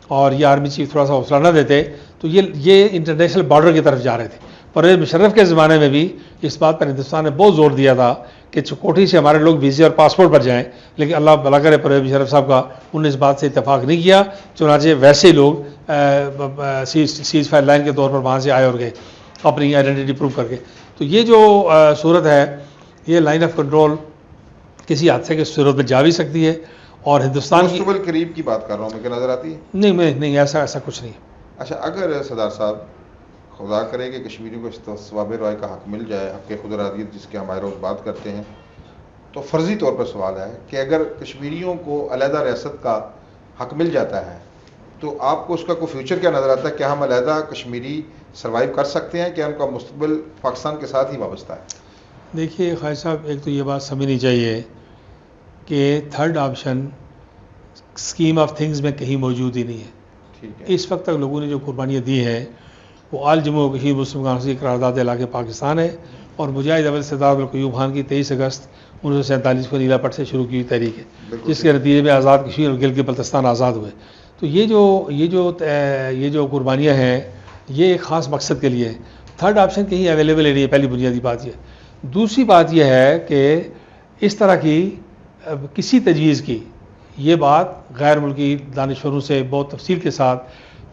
اور یہ آرمی چیف تھوڑا سا حوصلہ نہ دیتے تو یہ انٹرنیشنل بارڈر کی طرف جا رہے تھے۔ پرویز مشرف کے زمانے میں بھی اس بات پر ہندوستان نے بہت زور دیا تھا کہ چکوٹھی سے ہمارے لوگ ویزے اور پاسپورٹ پر جائیں، لیکن اللہ بھلا کرے پرویز مشرف صاحب کا انہوں نے اس بات سے اتفاق نہیں کیا، چنانچہ ویسے ہی لوگ سیز فائر لائن کے طور پر وہاں سے آئے اور گئے اپنی آئیڈینٹی پروو کر کے۔ تو یہ جو صورت ہے یہ لائن آف کنٹرول کسی حادثے کی صورت میں جا بھی سکتی ہے اور ہندوستان کی مستقبل قریب کی بات کر رہا ہوں میں، کہ نظر آتی ہے؟ نہیں ایسا کچھ نہیں ہے۔ اچھا، اگر سردار صاحب خدا کرے کہ کشمیریوں کو ثواب رائے کا حق مل جائے، حق خود ارادیت جس کے ہم روز بات کرتے ہیں، تو فرضی طور پر سوال ہے کہ اگر کشمیریوں کو علیحدہ ریاست کا حق مل جاتا ہے تو آپ کو اس کا کوئی فیوچر کیا نظر آتا ہے؟ کیا ہم علیحدہ کشمیری سروائیو کر سکتے ہیں، کیا ان کا مستقبل پاکستان کے ساتھ ہی وابستہ ہے؟ دیکھیے خواجہ صاحب، ایک تو یہ بات سمجھنی چاہیے کہ third option scheme of things میں کہیں موجود ہی نہیں ہے۔ ٹھیک ہے، اس وقت تک لوگوں نے جو قربانیاں دی ہیں وہ آل جموں و کشمیر مسلم کانفرنس کی قرارداد علاقے پاکستان ہے اور مجاہد اول سردار عبدالقیوم خان کی 23 اگست 1947 کو نیلا پٹ سے شروع کی ہوئی تحریک ہے، جس کے نتیجے میں آزاد کشمیر اور گلگت بلتستان آزاد ہوئے۔ تو یہ جو قربانیاں ہیں یہ ایک خاص مقصد کے لیے ہیں۔ تھرڈ آپشن کہیں اویلیبل نہیں ہے، پہلی بنیادی بات یہ۔ دوسری بات یہ ہے کہ اس طرح کی کسی تجویز کی یہ بات غیر ملکی دانشوروں سے بہت تفصیل کے ساتھ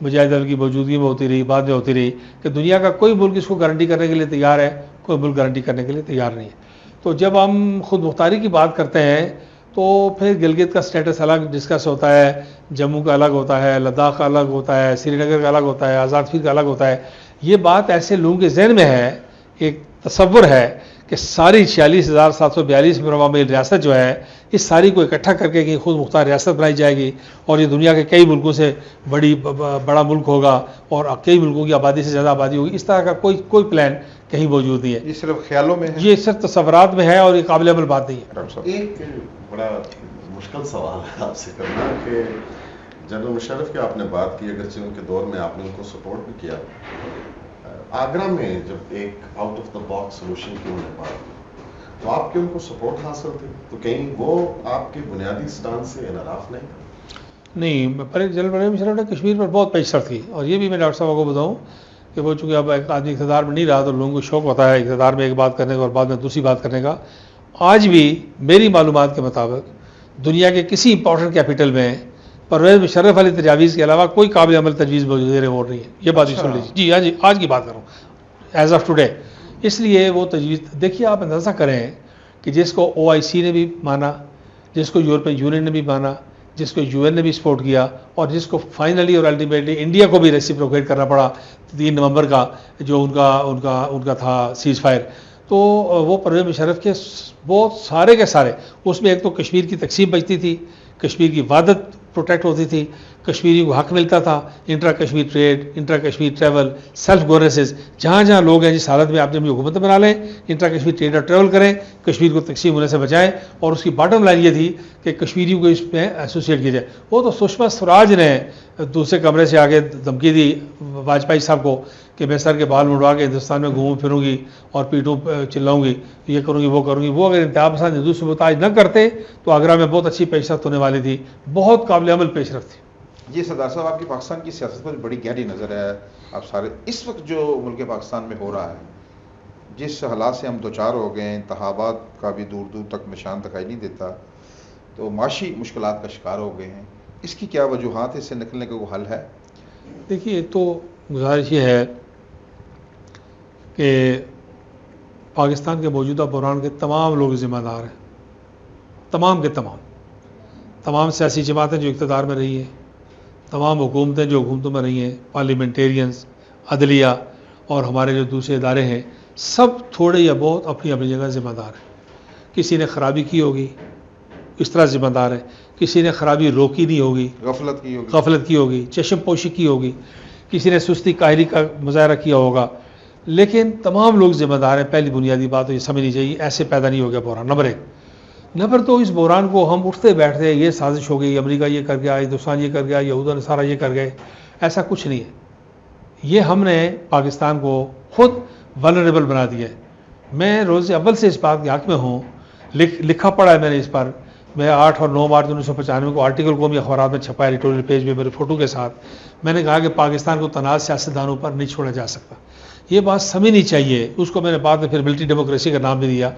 مجاہد دل کی موجودگی میں ہوتی رہی، بعد میں ہوتی رہی، کہ دنیا کا کوئی ملک اس کو گارنٹی کرنے کے لیے تیار ہے، کوئی ملک گارنٹی کرنے کے لیے تیار نہیں ہے۔ تو جب ہم خود مختاری کی بات کرتے ہیں تو پھر گلگت کا سٹیٹس الگ ڈسکس ہوتا ہے، جموں کا الگ ہوتا ہے، لداخ کا الگ ہوتا ہے، سری نگر کا الگ ہوتا ہے، آزاد کشمیر کا الگ ہوتا ہے۔ یہ بات ایسے لوگوں کے ذہن میں ہے، ایک تصور ہے کہ ساری 46,742 مربع میل ریاست جو ہے اس ساری کو اکٹھا کر کے خود مختار ریاست بنائی جائے گی اور یہ دنیا کے کئی ملکوں سے بڑا ملک ہوگا اور کئی ملکوں کی آبادی سے زیادہ آبادی ہوگی۔ اس طرح کا کوئی پلان کہیں موجود نہیں ہے، یہ صرف خیالوں میں ہے، یہ صرف تصورات میں ہے اور یہ قابل عمل بات نہیں ہے۔ ایک بڑا مشکل سوال ہے آپ سے کرنا کہ جنرل مشرف کی آپ نے بات کی، اگرچہ ان کے دور میں آپ نے ان کو سپورٹ بھی کیا، آگرہ میں جب ایک out of the box solution کی انہوں نے بات کی تو آپ کے ان کو سپورٹ حاصل تھی، تو کہیں وہ آپ کے بنیادی سٹانس سے انحراف نہیں تھا؟ نہیں، جنرل مشرف نے کشمیر پر بہت پیشرفت کی، اور یہ بھی میں ڈاکٹر صاحب کو بتاؤں کہ وہ چونکہ اب ایک آدمی اقتدار میں نہیں رہا تو لوگوں کو شوق ہوتا ہے اقتدار میں ایک بات کرنے کا اور بعد میں دوسری بات کرنے کا۔ آج بھی میری معلومات کے مطابق دنیا کے کسی امپورٹنٹ کیپٹل میں پرویز مشرف علی تجاویز کے علاوہ کوئی قابل عمل تجویز موجود ہو نہیں ہے۔ یہ بات بھی سن لیجیے، جی ہاں جی، آج کی بات کروں ایز آف ٹوڈے۔ اس لیے وہ تجویز دیکھیے، آپ اندازہ کریں کہ جس کو OIC نے بھی مانا، جس کو یورپین یونین نے بھی مانا، جس کو UN نے بھی سپورٹ کیا، اور جس کو فائنلی اور الٹیمیٹلی انڈیا کو بھی ریسیپروکیٹ کرنا پڑا 3 نومبر کا جو ان کا تھا سیز فائر، تو وہ پرویز مشرف کے بہت سارے کے سارے اس میں ایک تو کشمیر کی تقسیم بچتی تھی، کشمیر کی وحدت پروٹیکٹ ہوتی تھی، کشمیری کو حق ملتا تھا، intra Kashmir trade, intra Kashmir travel, self governance, جہاں جہاں لوگ ہیں جس حالت میں آپ نے اپنی حکومت بنا لیں، انٹرا کشمیر ٹریڈ اور ٹریول کریں، کشمیر کو تقسیم ہونے سے بچائیں، اور اس کی باٹم لائن یہ تھی کہ کشمیریوں کو اس میں ایسوسیٹ کیا جائے۔ وہ تو سشما سوراج نے دوسرے کمرے سے آگے دھمکی دی واجپئی صاحب کو کہ میں سر کے بال مڑوا کے ہندوستان میں گھوموں پھروں گی اور پیٹوں چلاؤں گی، یہ کروں گی وہ کروں گی۔ وہ اگر انتہا پسند ہندو سمتاج نہ کرتے تو آگرہ میں بہت اچھی پیش رفت ہونے والی تھی، بہت قابل عمل پیش رفت تھی۔ یہ سردار صاحب آپ کی پاکستان کی سیاست پر بڑی گہری نظر ہے آپ سارے، اس وقت جو ملک پاکستان میں ہو رہا ہے، جس حالات سے ہم دوچار ہو گئے ہیں، انتخابات کا بھی دور دور تک نشان دکھائی نہیں دیتا، تو معاشی مشکلات کا شکار ہو گئے ہیں، اس کی کیا وجوہات ہے، اس سے نکلنے کا کوئی حل ہے؟ دیکھیے، تو گزارش یہ ہے کہ پاکستان کے موجودہ بحران کے تمام لوگ ذمہ دار ہیں، تمام کے تمام سیاسی جماعتیں جو اقتدار میں رہی ہیں، تمام حکومتیں جو حکومتوں میں رہی ہیں، پارلیمنٹیرینز، عدلیہ اور ہمارے جو دوسرے ادارے ہیں، سب تھوڑے یا بہت اپنی اپنی جگہ ذمہ دار ہیں۔ کسی نے خرابی کی ہوگی، اس طرح ذمہ دار ہے، کسی نے خرابی روکی نہیں ہوگی، غفلت کی ہوگی، چشم پوشی کی ہوگی، کسی نے سستی قاہری کا مظاہرہ کیا ہوگا، لیکن تمام لوگ ذمہ دار ہیں۔ پہلی بنیادی بات تو یہ سمجھنی چاہیے، ایسے پیدا نہیں ہو گیا بحران۔ نمبر تو اس بحران کو ہم اٹھتے بیٹھتے یہ سازش ہو گئی، امریکہ یہ کر گیا، ہندوستان یہ کر گیا، یہود و نصارہ یہ کر گئے، ایسا کچھ نہیں ہے۔ یہ ہم نے پاکستان کو خود ولنریبل بنا دیا ہے۔ میں روز اول سے اس بات کے حق میں ہوں، لکھا پڑا ہے میں نے اس پر، میں 8 اور 9 مارچ 1995 کو آرٹیکل قومی اخبارات میں چھپا ہے، ایڈیٹوریل پیج میں میرے فوٹو کے ساتھ۔ میں نے کہا کہ پاکستان کو تنازع سیاستدانوں پر نہیں چھوڑا جا سکتا، یہ بات سمجھنی چاہیے۔ اس کو میں نے بعد میں پھر ملٹری ڈیموکریسی کا نام بھی دیا۔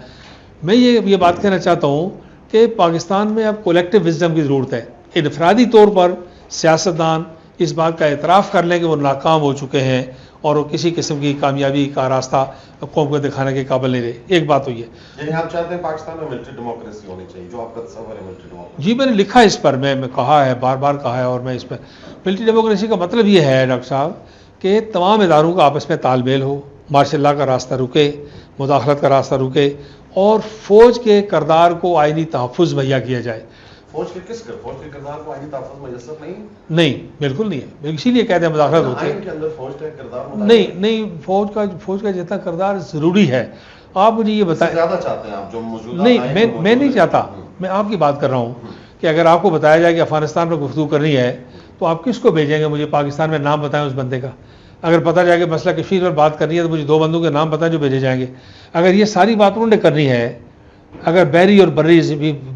میں یہ بات کہنا چاہتا ہوں کہ پاکستان میں اب کولیکٹیو وزڈم کی ضرورت ہے۔ انفرادی طور پر سیاستدان اس بات کا اعتراف کر لیں کہ وہ ناکام ہو چکے ہیں اور وہ کسی قسم کی کامیابی کا راستہ قوم کو دکھانے کے قابل نہیں رہے۔ ایک بات تو یہ، یعنی آپ چاہتے ہیں پاکستان میں ملٹری ڈیموکریسی ہونی چاہیے، جو آپ کا تصور ہے ملٹری ڈیموکریسی؟ جی، میں نے لکھا اس پر، میں کہا ہے، بار بار کہا ہے، اور میں اس پر ملٹری ڈیموکریسی کا مطلب یہ ہے ڈاکٹر صاحب کہ تمام اداروں کا آپس میں تال میل ہو، مارشل لاء کا راستہ رکے، مداخلت کا راستہ رکے، اور فوج کے کردار کو آئینی تحفظ مہیا کیا جائے۔ فوج کے کردار کو آئینی تحفظ میسر نہیں، بالکل نہیں ہے، اسی لیے کہتے ہیں مداخلت ہوتی ہے۔ آئین کے اندر فوج کا کردار نہیں، فوج کا جتنا کردار ضروری ہے، آپ مجھے یہ بتائیں۔ زیادہ چاہتے ہیں آپ جو موجودہ؟ نہیں، میں نہیں چاہتا، میں آپ کی بات کر رہا ہوں کہ اگر آپ کو بتایا جائے کہ افغانستان میں گفتگو کرنی ہے تو آپ کس کو بھیجیں گے؟ مجھے پاکستان میں نام بتائیں اس بندے کا۔ اگر پتہ جائے کہ مسئلہ کشمیر پر بات کرنی ہے تو مجھے 2 بندوں کے نام بتائیں جو بھیجے جائیں گے۔ اگر یہ ساری بات انہوں نے کرنی ہے اگر بحری اور بری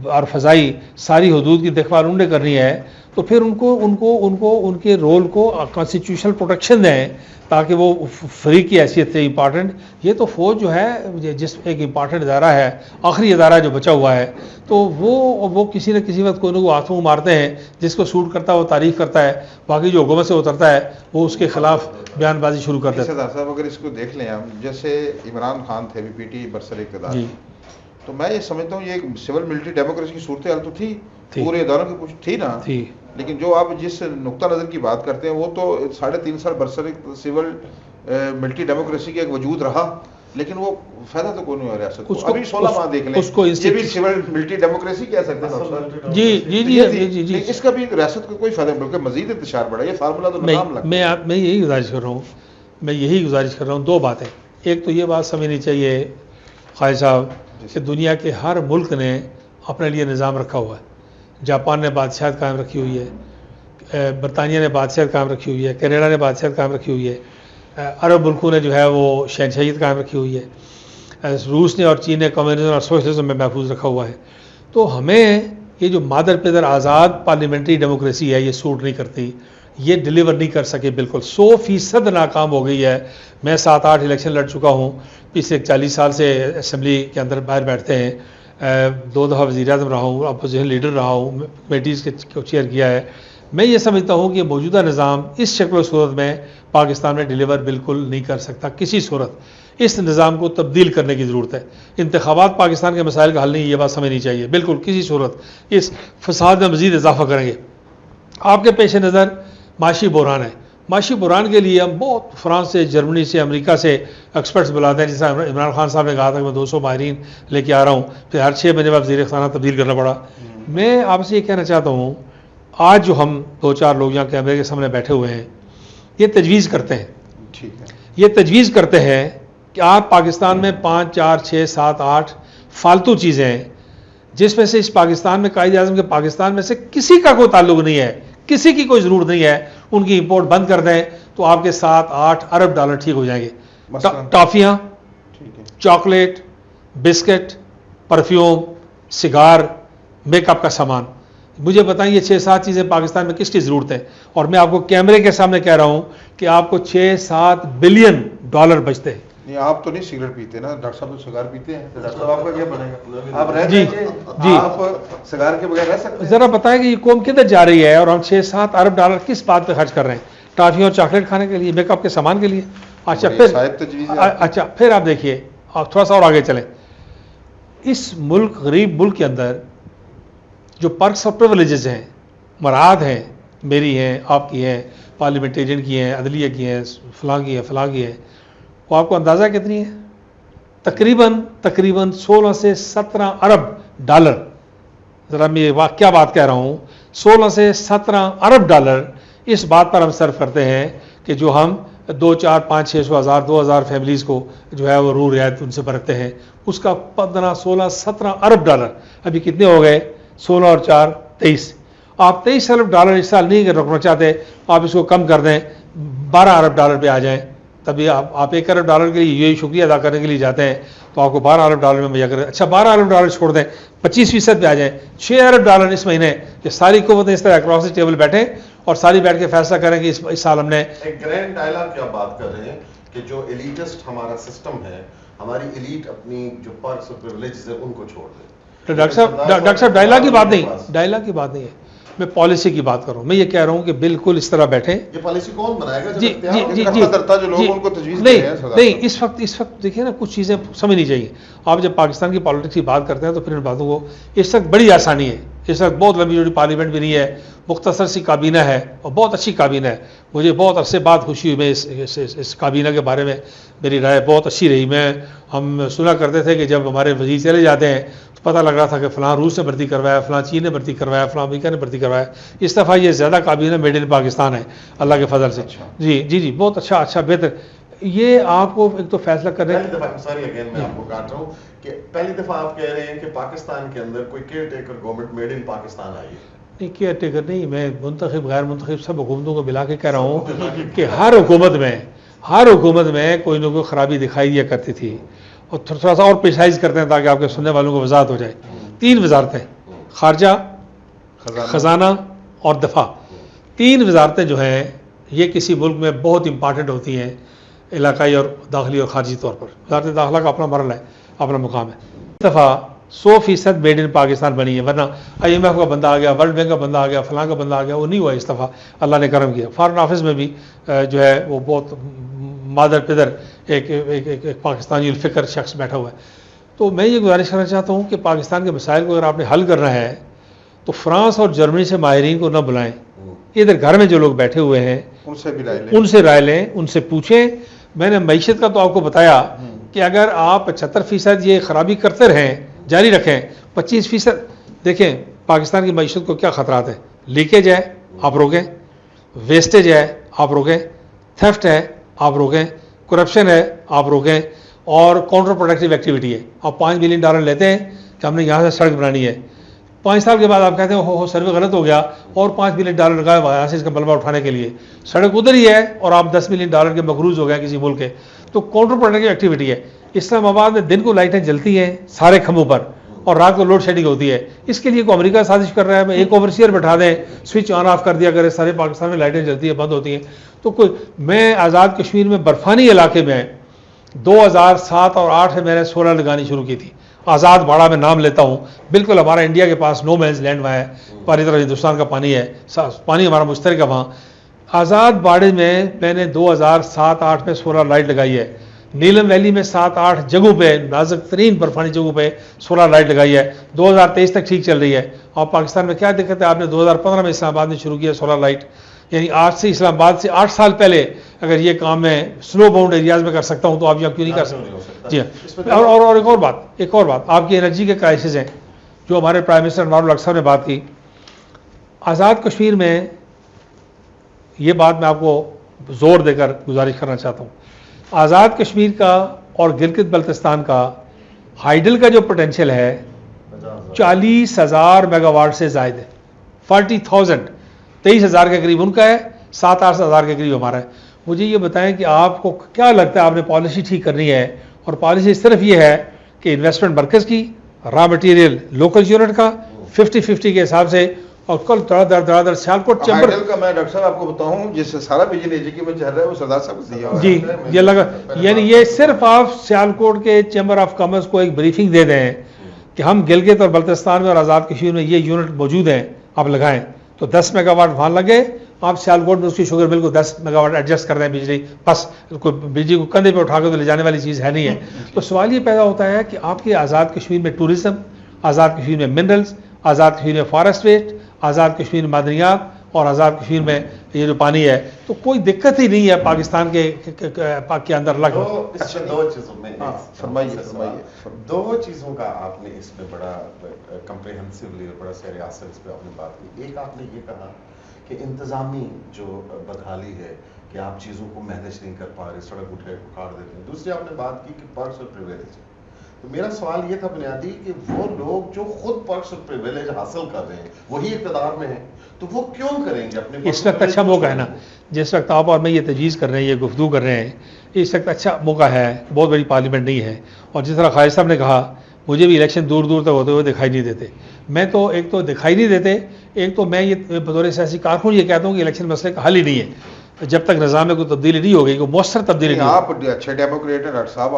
اور فضائی ساری حدود کی دیکھ بھال انہوں نے کرنی ہے تو پھر ان کے رول کو کانسٹیٹیوشنل پروٹیکشن دیں تاکہ وہ فریق کی حیثیت سے امپارٹنٹ. یہ تو فوج جو ہے جس ایک امپارٹنٹ ادارہ ہے, آخری ادارہ جو بچا ہوا ہے, تو وہ کسی نہ کسی وقت کوئی نہ کوئی ہاتھوں مارتے ہیں, جس کو سوٹ کرتا ہے وہ تعریف کرتا ہے, باقی جو حکومت سے اترتا ہے وہ اس کے خلاف بیان بازی شروع کرتا ہے. صاحب اگر اس کو دیکھ لیں ہم, جیسے عمران خان تھے پی ٹی برسر اقتدار, تو میں یہ سمجھتا ہوں یہ ایک سول ملٹری ڈیموکریسی کی صورتحال تو تھی پورے اداروں کی, کچھ تھی نا, لیکن جو آپ جس نقطہ نظر کی بات کرتے ہیں وہ تو 3.5 سال برسر سول ملٹری ڈیموکریسی کا ایک وجود رہا, لیکن وہ فائدہ تو کوئی نہیں ہو ریاست کو. ابھی 16 ماہ دیکھ لیں, یہ بھی سول ملٹری ڈیموکریسی کہہ سکتے ہیں. جی اس کا بھی ریاست کو کوئی فائدہ نہیں, بلکہ مزید انتشار بڑھا. یہ فارمولا تو نظام لگتا ہے. میں یہی گزارش کر رہا ہوں, دو باتیں. ایک تو یہ بات سمجھنی چاہیے خالد صاحب کہ دنیا کے ہر ملک نے اپنے لیے نظام رکھا ہوا ہے. جاپان نے بادشاہت قائم رکھی ہوئی ہے, برطانیہ نے بادشاہت قائم رکھی ہوئی ہے, کینیڈا نے بادشاہت قائم رکھی ہوئی ہے, عرب ملکوں نے جو ہے وہ شہنشاہیت قائم رکھی ہوئی ہے, روس نے اور چین نے کمیونزم اور سوشلزم میں محفوظ رکھا ہوا ہے. تو ہمیں یہ جو مادر پیدر آزاد پارلیمنٹری ڈیموکریسی ہے یہ سوٹ نہیں کرتی, یہ ڈیلیور نہیں کر سکے, بالکل 100% ناکام ہو گئی ہے. میں 7-8 الیکشن لڑ چکا ہوں, پچھلے 40 سال سے اسمبلی کے اندر باہر بیٹھتے ہیں, 2 دفعہ وزیر اعظم رہا ہوں, اپوزیشن لیڈر رہا ہوں, کمیٹیز کو چیئر کیا ہے. میں یہ سمجھتا ہوں کہ موجودہ نظام اس شکل و صورت میں پاکستان میں ڈیلیور بالکل نہیں کر سکتا کسی صورت. اس نظام کو تبدیل کرنے کی ضرورت ہے. انتخابات پاکستان کے مسائل کا حل نہیں, یہ بات سمجھنی چاہیے بالکل کسی صورت. اس فساد میں مزید اضافہ کریں گے. آپ کے پیش نظر معاشی بحران ہے. معاشی بحران کے لیے ہم بہت فرانس سے, جرمنی سے, امریکہ سے ایکسپرٹس بلاتے ہیں. جیسا عمران خان صاحب نے کہا تھا کہ میں 200 ماہرین لے کے آ رہا ہوں, پھر ہر 6 مہینے بعد وزیر خزانہ تبدیل کرنا پڑا. میں آپ سے یہ کہنا چاہتا ہوں, آج جو ہم 2-4 لوگ یہاں کیمرے کے سامنے بیٹھے ہوئے ہیں, یہ تجویز کرتے ہیں, یہ تجویز کرتے ہیں کہ آپ پاکستان میں 5, 4, 6, 7, 8 فالتو چیزیں ہیں جس میں سے اس پاکستان میں قائد اعظم کے پاکستان میں سے کسی کا کوئی تعلق نہیں ہے, کسی کی کوئی ضرورت نہیں ہے, ان کی امپورٹ بند کر دیں تو آپ کے 7-8 ارب ڈالر ٹھیک ہو جائیں گے. ٹافیاں, chocolate, biscuit, perfume, cigar, make up کا سامان, مجھے بتائیں یہ 6-7 چیزیں پاکستان میں کس کی ضرورت ہے؟ اور میں آپ کو کیمرے کے سامنے کہہ رہا ہوں کہ آپ کو 6-7 بلین ڈالر بچتے ہیں. نہیں آپ تو نہیں سگریٹ پیتے نا, ڈاکٹر صاحب تو سگار پیتے ہیں. ڈاکٹر صاحب آپ کا کیا بنے گا؟ آپ رہ جی آپ سگار کے بغیر رہ سکتے ہیں؟ ذرا بتائیں کہ یہ قوم کدھر جا رہی ہے اور ہم 6-7 ارب ڈالر کس بات پہ خرچ کر رہے ہیں؟ ٹافیوں اور چاکلیٹ کھانے کے لیے, میک اپ کے سامان کے لیے. اچھا پھر آپ دیکھیے, آپ تھوڑا سا اور آگے چلیں. اس ملک, غریب ملک کے اندر جو پرکس اور پریویلیجز ہیں, مراد ہیں, میری ہیں, آپ کی ہیں, پارلیمنٹیرین کی ہیں, عدلیہ کی ہیں, فلاں کی ہیں, فلاں کی ہیں, وہ آپ کو اندازہ کتنی ہے؟ تقریباً 16 سے 17 ارب ڈالر. ذرا میں کیا بات کہہ رہا ہوں, 16 سے 17 ارب ڈالر اس بات پر ہم صرف کرتے ہیں کہ جو ہم 2, 4, 5, 600 ہزار 2000 فیملیز کو جو ہے وہ رو رعایت ان سے برتتے ہیں, اس کا 15, 16, 17 ارب ڈالر. ابھی کتنے ہو گئے؟ 16 اور 4 23. آپ 23 ارب ڈالر اس سال نہیں رکھنا چاہتے, آپ اس کو کم کر دیں, 12 ارب ڈالر پہ آ جائیں. تبھی آپ 1 ارب ڈالر کے لیے یہی شکریہ ادا کرنے کے لیے جاتے ہیں تو آپ کو 12 ارب ڈالر میں مہیا کریں. اچھا 12 ارب ڈالر چھوڑ دیں, 25% پہ آ جائیں, 6 ارب ڈالر اس مہینے, کہ ساری قوتیں اس طرح اکراس ٹیبل بیٹھیں اور ساری بیٹھ کے فیصلہ کریں کہ اس سال ہم نے ایک گرینڈ ڈائلاگ کیا بات کر رہے ہیں کہ جو ایلیٹسٹ ہمارا سسٹم ہے, ہماری ایلیٹ اپنی جو پرکس اور پریویلیجز ہیں ان کو چھوڑ دے. ڈاکٹر صاحب ڈائلاگ کی بات نہیں ہے, میں پالیسی کی بات کر رہا ہوں. میں یہ کہہ رہا ہوں کہ بالکل اس طرح بیٹھیں. یہ پالیسی کون بنائے گا؟ نہیں اس وقت دیکھیں نا, کچھ چیزیں سمجھنی چاہیے. آپ جب پاکستان کی پالیٹکس کی بات کرتے ہیں تو پھر ان باتوں کو, اس وقت بڑی آسانی ہے, اس وقت بہت لمبی جوڑی پارلیمنٹ بھی نہیں ہے, مختصر سی کابینہ ہے اور بہت اچھی کابینہ ہے. مجھے بہت عرصے بعد خوشی ہوئی, میں اس کابینہ کے بارے میں میری رائے بہت اچھی رہی. ہم سنا کرتے تھے کہ جب ہمارے وزیر چلے جاتے ہیں تو پتہ لگ رہا تھا کہ فلاں روس نے بھرتی کروایا, فلاں چین نے بھرتی کروایا, فلاں امریکہ نے بھرتی کروایا. اس دفعہ یہ زیادہ کابینہ میڈ ان پاکستان ہے اللہ کے فضل سے. جی بہت اچھا بہتر. یہ آپ کو ایک تو فیصلہ کر رہے ہیں, میں آپ کو کاٹ رہا ہوں کہ پہلی دفعہ آپ کہہ رہے ہیں کہ پاکستان کے اندر کوئی caretaker government made in Pakistan آئی ہے. نہیں کیئر ٹیکر نہیں, میں منتخب غیر منتخب سب حکومتوں کو ملا کے کہہ رہا ہوں کہ ہر حکومت میں کوئی نہ کوئی خرابی دکھائی دیا کرتی تھی, اور تھوڑا سا اور پریسائز کرتے ہیں تاکہ آپ کے سننے والوں کو وضاحت ہو جائے. 3 وزارتیں، خارجہ، خزانہ اور دفاع. 3 وزارتیں جو ہیں یہ کسی ملک میں بہت امپارٹنٹ ہوتی ہیں علاقائی اور داخلی اور خارجی طور پر. وزارت داخلہ کا اپنا مرحلہ ہے، اپنا مقام ہے. دفعہ 100% میڈ ان پاکستان بنی ہے، ورنہ IMF کا بندہ آ گیا، ورلڈ بینک کا بندہ آ گیا، فلاں کا بندہ آ گیا، وہ نہیں ہوا اس دفعہ. اللہ نے کرم کیا. فارن آفس میں بھی جو ہے وہ بہت مادر پدر ایک پاکستانی الفکر شخص بیٹھا ہوا ہے. تو میں یہ گزارش کرنا چاہتا ہوں کہ پاکستان کے مسائل کو اگر آپ نے حل کرنا ہے تو فرانس اور جرمنی سے ماہرین کو نہ بلائیں. ادھر گھر میں جو لوگ بیٹھے ہوئے ہیں ان سے رائے لیں، ان سے پوچھیں. میں نے معیشت کا تو آپ کو بتایا کہ اگر آپ 75% یہ خرابی کرتے رہیں، جاری رکھیں، 25% دیکھیں پاکستان کی معیشت کو کیا خطرات ہیں. لیکیج ہے آپ روکیں، ویسٹیج ہے آپ روکیں، تھیفٹ ہے آپ روکیں، کرپشن ہے آپ روکیں، اور کاؤنٹر پروڈکٹیو ایکٹیویٹی ہے. آپ $5 بلین لیتے ہیں کہ ہم نے یہاں سے سڑک بنانی ہے، 5 سال کے بعد آپ کہتے ہیں ہو سروے غلط ہو گیا اور $5 بلین لگایا ہوا یہاں سے اس کا ملبہ اٹھانے کے لیے. سڑک ادھر ہی ہے اور آپ $10 بلین کے مقروض ہو گئے کسی ملک کے. تو کاؤنٹر پروڈکٹیو ایکٹیویٹی ہے. اسلام آباد میں دن کو لائٹیں جلتی ہیں سارے کھمبوں پر اور رات کو لوڈ شیڈنگ ہوتی ہے. اس کے لیے کو امریکہ سازش کر رہا ہے، ایک اوورسیئر بٹھا دیں، سوئچ آن آف کر دیا کرے، سارے پاکستان میں لائٹیں جلتی ہیں، بند ہوتی ہیں. تو کوئی میں آزاد کشمیر میں برفانی علاقے میں 2007 اور 2008 میں نے سولر لگانی شروع کی تھی. آزاد باڑہ میں نام لیتا ہوں، بالکل ہمارا انڈیا کے پاس نو مینز لینڈ وہاں ہے، پاری طرح ہندوستان کا پانی ہے، پانی ہمارا مشترک ہے وہاں. آزاد باڑے میں نے 2007-8 میں سولر لائٹ لگائی ہے. نیلم ویلی میں 7-8 جگہوں پہ نازک ترین برفانی جگہوں پہ سولر لائٹ لگائی ہے. 2023 تک ٹھیک چل رہی ہے. اور پاکستان میں کیا دقت ہے؟ آپ نے 2015 میں اسلام آباد میں شروع کیا سولر لائٹ. یعنی آج سے اسلام آباد سے 8 سال پہلے اگر یہ کام میں سنو باؤنڈ ایریاز میں کر سکتا ہوں تو آپ یہاں کیوں نہیں کر سکتے؟ جی ہاں. اور ایک اور بات آپ کی انرجی کے کرائسس ہیں جو ہمارے پرائم منسٹر انوار الحق صاحب نے بات کی. آزاد کشمیر میں یہ بات میں آپ کو زور دے کر گزارش کرنا چاہتا ہوں. آزاد کشمیر کا اور گلگت بلتستان کا ہائیڈل کا جو پوٹینشیل ہے 40,000 میگا واٹ سے زائد ہے. 40,000 23,000 کے قریب ان کا ہے، 7-8 ہزار کے قریب ہمارا ہے. مجھے یہ بتائیں کہ آپ کو کیا لگتا ہے آپ نے پالیسی ٹھیک کرنی ہے اور پالیسی صرف یہ ہے کہ انویسٹمنٹ مرکز کی، را مٹیریل لوکل یونٹ کا 50-50 کے حساب سے، اور کل دڑا سیالکوٹ چیمبر کا میں ڈاکٹر صاحب آپ کو بتاؤں جس سے سارا بجلی ایجی میں چل رہا ہے وہ سردار صاحب کو دیا ہوا ہے. جی یہ لگا، یعنی یہ صرف آپ سیالکوٹ کے چیمبر آف کامرس کو ایک بریفنگ دے دیں کہ ہم گلگت اور بلتستان میں اور آزاد کشمیر میں یہ یونٹ موجود ہیں آپ لگائیں تو 10 میگا واٹ وہاں لگے. آپ سیالکوٹ میں اس کی شوگر بل کو 10 میگا واٹ ایڈجسٹ کر دیں بجلی، بس کوئی بجلی کو کندھے پہ اٹھا کے تو لے جانے والی چیز ہے نہیں ہے. تو سوال یہ پیدا ہوتا ہے کہ آپ کے آزاد کشمیر میں ٹورزم، آزاد کشمیر میں منرلز، آزاد کشمیر میں فارسٹ ویسٹ، آزاد کشمیر میں معدنیات اور آزاد کشمیر میں یہ جو پانی ہے، تو کوئی دقت ہی نہیں ہے پاکستان کے اندر لگ. دو چیزوں میں دو چیزوں کا آپ نے اس میں بڑا کمپریہنسولی اور بڑا سیر اصل اس پہ آپ نے بات کی. ایک آپ نے یہ کہا کہ انتظامی جو بدحالی ہے کہ آپ چیزوں کو مینیج نہیں کر پا رہے، سڑک اٹھے اکھاڑ دیتے ہیں. دوسری آپ نے بات کی کہ پرکس اور پریویلیج. تو میرا سوال یہ تھا بنیادی کہ وہ لوگ جو خود پرکس اور پریویلیج حاصل کر رہے ہیں وہی اقتدار میں ہیں تو وہ کیوں کریں گے اپنے؟ اس وقت اچھا موقع ہے نا، جس وقت آپ اور میں یہ تجویز کر رہے ہیں، یہ گفتگو کر رہے ہیں، اس وقت اچھا موقع ہے. بہت بڑی پارلیمنٹ نہیں ہے اور جس طرح خالد صاحب نے کہا مجھے بھی الیکشن دور دور تک ہوتے ہوئے دکھائی نہیں دیتے. میں تو ایک تو دکھائی نہیں دیتے، ایک تو میں یہ بطور سیاسی کارکن یہ کہتا ہوں کہ الیکشن مسئلے کا حل ہی نہیں ہے جب تک نظام میں کوئی تبدیلی نہیں ہوگی، کوئی مؤثر تبدیلی نہیں. آپ اچھے ڈیموکریٹ ہیں ڈاکٹر صاحب،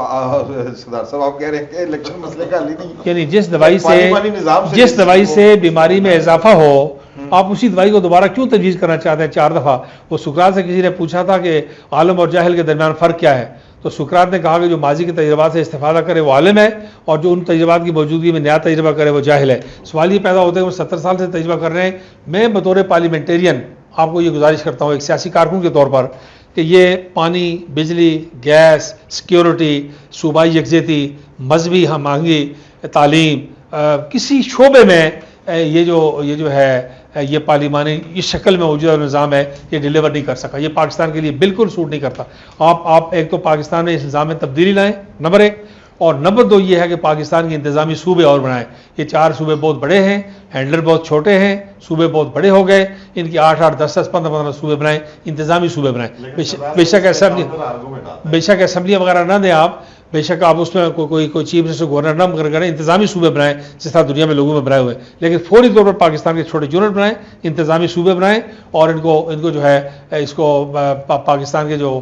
سردار صاحب آپ کہہ رہے ہیں کہ الیکشن مسئلے کا حل ہی نہیں. یعنی جس دوائی سے بیماری میں اضافہ ہو آپ اسی دوائی کو دوبارہ کیوں تجویز کرنا چاہتے ہیں 4 دفعہ؟ وہ سقراط سے کسی نے پوچھا تھا کہ عالم اور جاہل کے درمیان فرق کیا ہے، تو سقراط نے کہا کہ جو ماضی کے تجربات سے استفادہ کرے وہ عالم ہے اور جو ان تجربات کی موجودگی میں نیا تجربہ کرے وہ جاہل ہے. سوال یہ پیدا ہوتا ہے کہ وہ 70 سال سے تجربہ کر رہے ہیں. میں بطور پارلیمنٹیرین آپ کو یہ گزارش کرتا ہوں ایک سیاسی کارکن کے طور پر کہ یہ پانی، بجلی، گیس، سیکیورٹی، صوبائی یکجہتی، مذہبی ہم آہنگی، تعلیم، کسی شعبے میں یہ جو ہے یہ پارلیمانی اس شکل میں موجودہ نظام ہے یہ ڈیلیور نہیں کر سکا. یہ پاکستان کے لیے بالکل سوٹ نہیں کرتا. آپ ایک تو پاکستان میں اس نظام میں تبدیلی لائیں نمبر 1، اور نمبر 2 یہ ہے کہ پاکستان کے انتظامی صوبے اور بنائیں. یہ 4 صوبے بہت بڑے ہیں، ہینڈلر بہت چھوٹے ہیں، صوبے بہت بڑے ہو گئے. ان کی 8-8 10-10 15-15 صوبے بنائیں، انتظامی صوبے بنائیں. بے شک اسمبلیاں وغیرہ نہ دیں آپ، بے شک آپ اس میں کوئی چیف منسٹر گورنر نہ مقرر کریں، انتظامی صوبے بنائیں جس طرح دنیا میں لوگوں میں بنائے ہوئے، لیکن فوری طور پر پاکستان کے چھوٹے یونٹ بنائیں، انتظامی صوبے بنائیں، اور ان کو جو ہے اس کو پاکستان کے جو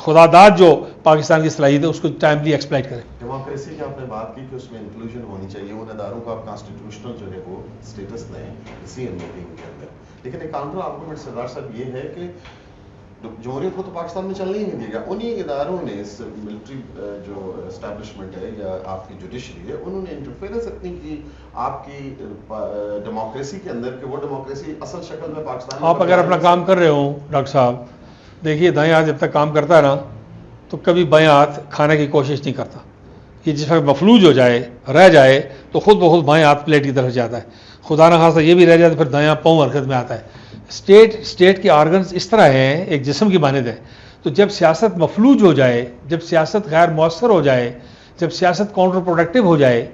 خدا داد جو پاکستان کی صلاحیت ہے اس کو ٹائملی ایکسپلائٹ کریں۔ ڈیموکریسی کی آپ نے بات کی کہ اس میں انکلوژن ہونی چاہیے، ان اداروں کا کانسٹیٹیوشنل جو ہے وہ اسٹیٹس دیں ڈیسیژن میکنگ کے اندر، لیکن ایک کاؤنٹر آرگومنٹ سردار صاحب یہ ہے کہ جمہوریت کو تو پاکستان میں چلنے ہی نہیں دیا گیا، انہی اداروں نے اس ملٹری جو اسٹیبلشمنٹ ہے یا آپ کی جوڈیشری ہے انہوں نے انٹرفیئرنس اتنی کی آپ کی ڈیموکریسی کے اندر کہ وہ ڈیموکریسی اصل شکل میں پاکستان، آپ اگر اپنا کام کر رہے ہوں ڈاکٹر صاحب، دیکھیے دائیں ہاتھ جب تک کام کرتا ہے نا تو کبھی بائیں ہاتھ کھانے کی کوشش نہیں کرتا، یہ جس وقت مفلوج ہو جائے رہ جائے تو خود بخود بائیں ہاتھ پلیٹ کی طرف جاتا ہے، خدا نہ خاصہ یہ بھی رہ جائے تو پھر دایاں پاؤں حرکت میں آتا ہے۔ اسٹیٹ کے آرگنز اس طرح ہیں، ایک جسم کی مانند ہے، تو جب سیاست مفلوج ہو جائے، جب سیاست غیر مؤثر ہو جائے، جب سیاست کاؤنٹر پروڈکٹیو ہو جائے،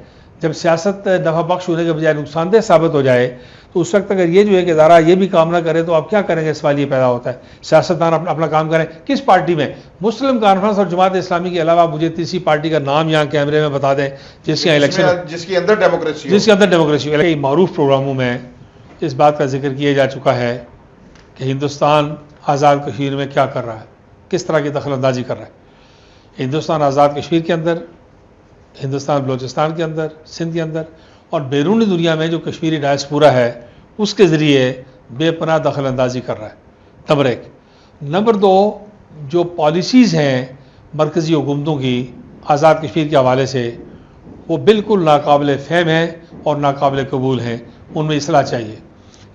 جب سیاست نفع بخش ہونے کے بجائے نقصان دہ ثابت ہو جائے، تو اس وقت اگر یہ جو ہے کہ ادارہ یہ بھی کام نہ کرے تو آپ کیا کریں گے، سوال یہ پیدا ہوتا ہے۔ سیاستدان اپنا کام کریں، کس پارٹی میں؟ مسلم کانفرنس اور جماعت اسلامی کے علاوہ مجھے تیسری پارٹی کا نام یہاں کیمرے میں بتا دیں جس کے الیکشن، جس کے اندر ڈیموکریسی کئی معروف پروگراموں میں اس بات کا ذکر کیا جا چکا ہے کہ ہندوستان آزاد کشمیر میں کیا کر رہا ہے، کس طرح کی دخل اندازی کر رہا ہے۔ ہندوستان آزاد کشمیر کے اندر، ہندوستان بلوچستان کے اندر، سندھ کے اندر اور بیرونی دنیا میں جو کشمیری ڈائسپورا ہے اس کے ذریعے بے پناہ دخل اندازی کر رہا ہے، نمبر ایک۔ نمبر دو، جو پالیسیز ہیں مرکزی حکومتوں کی آزاد کشمیر کے حوالے سے وہ بالکل ناقابل فہم ہیں اور ناقابل قبول ہیں، ان میں اصلاح چاہیے۔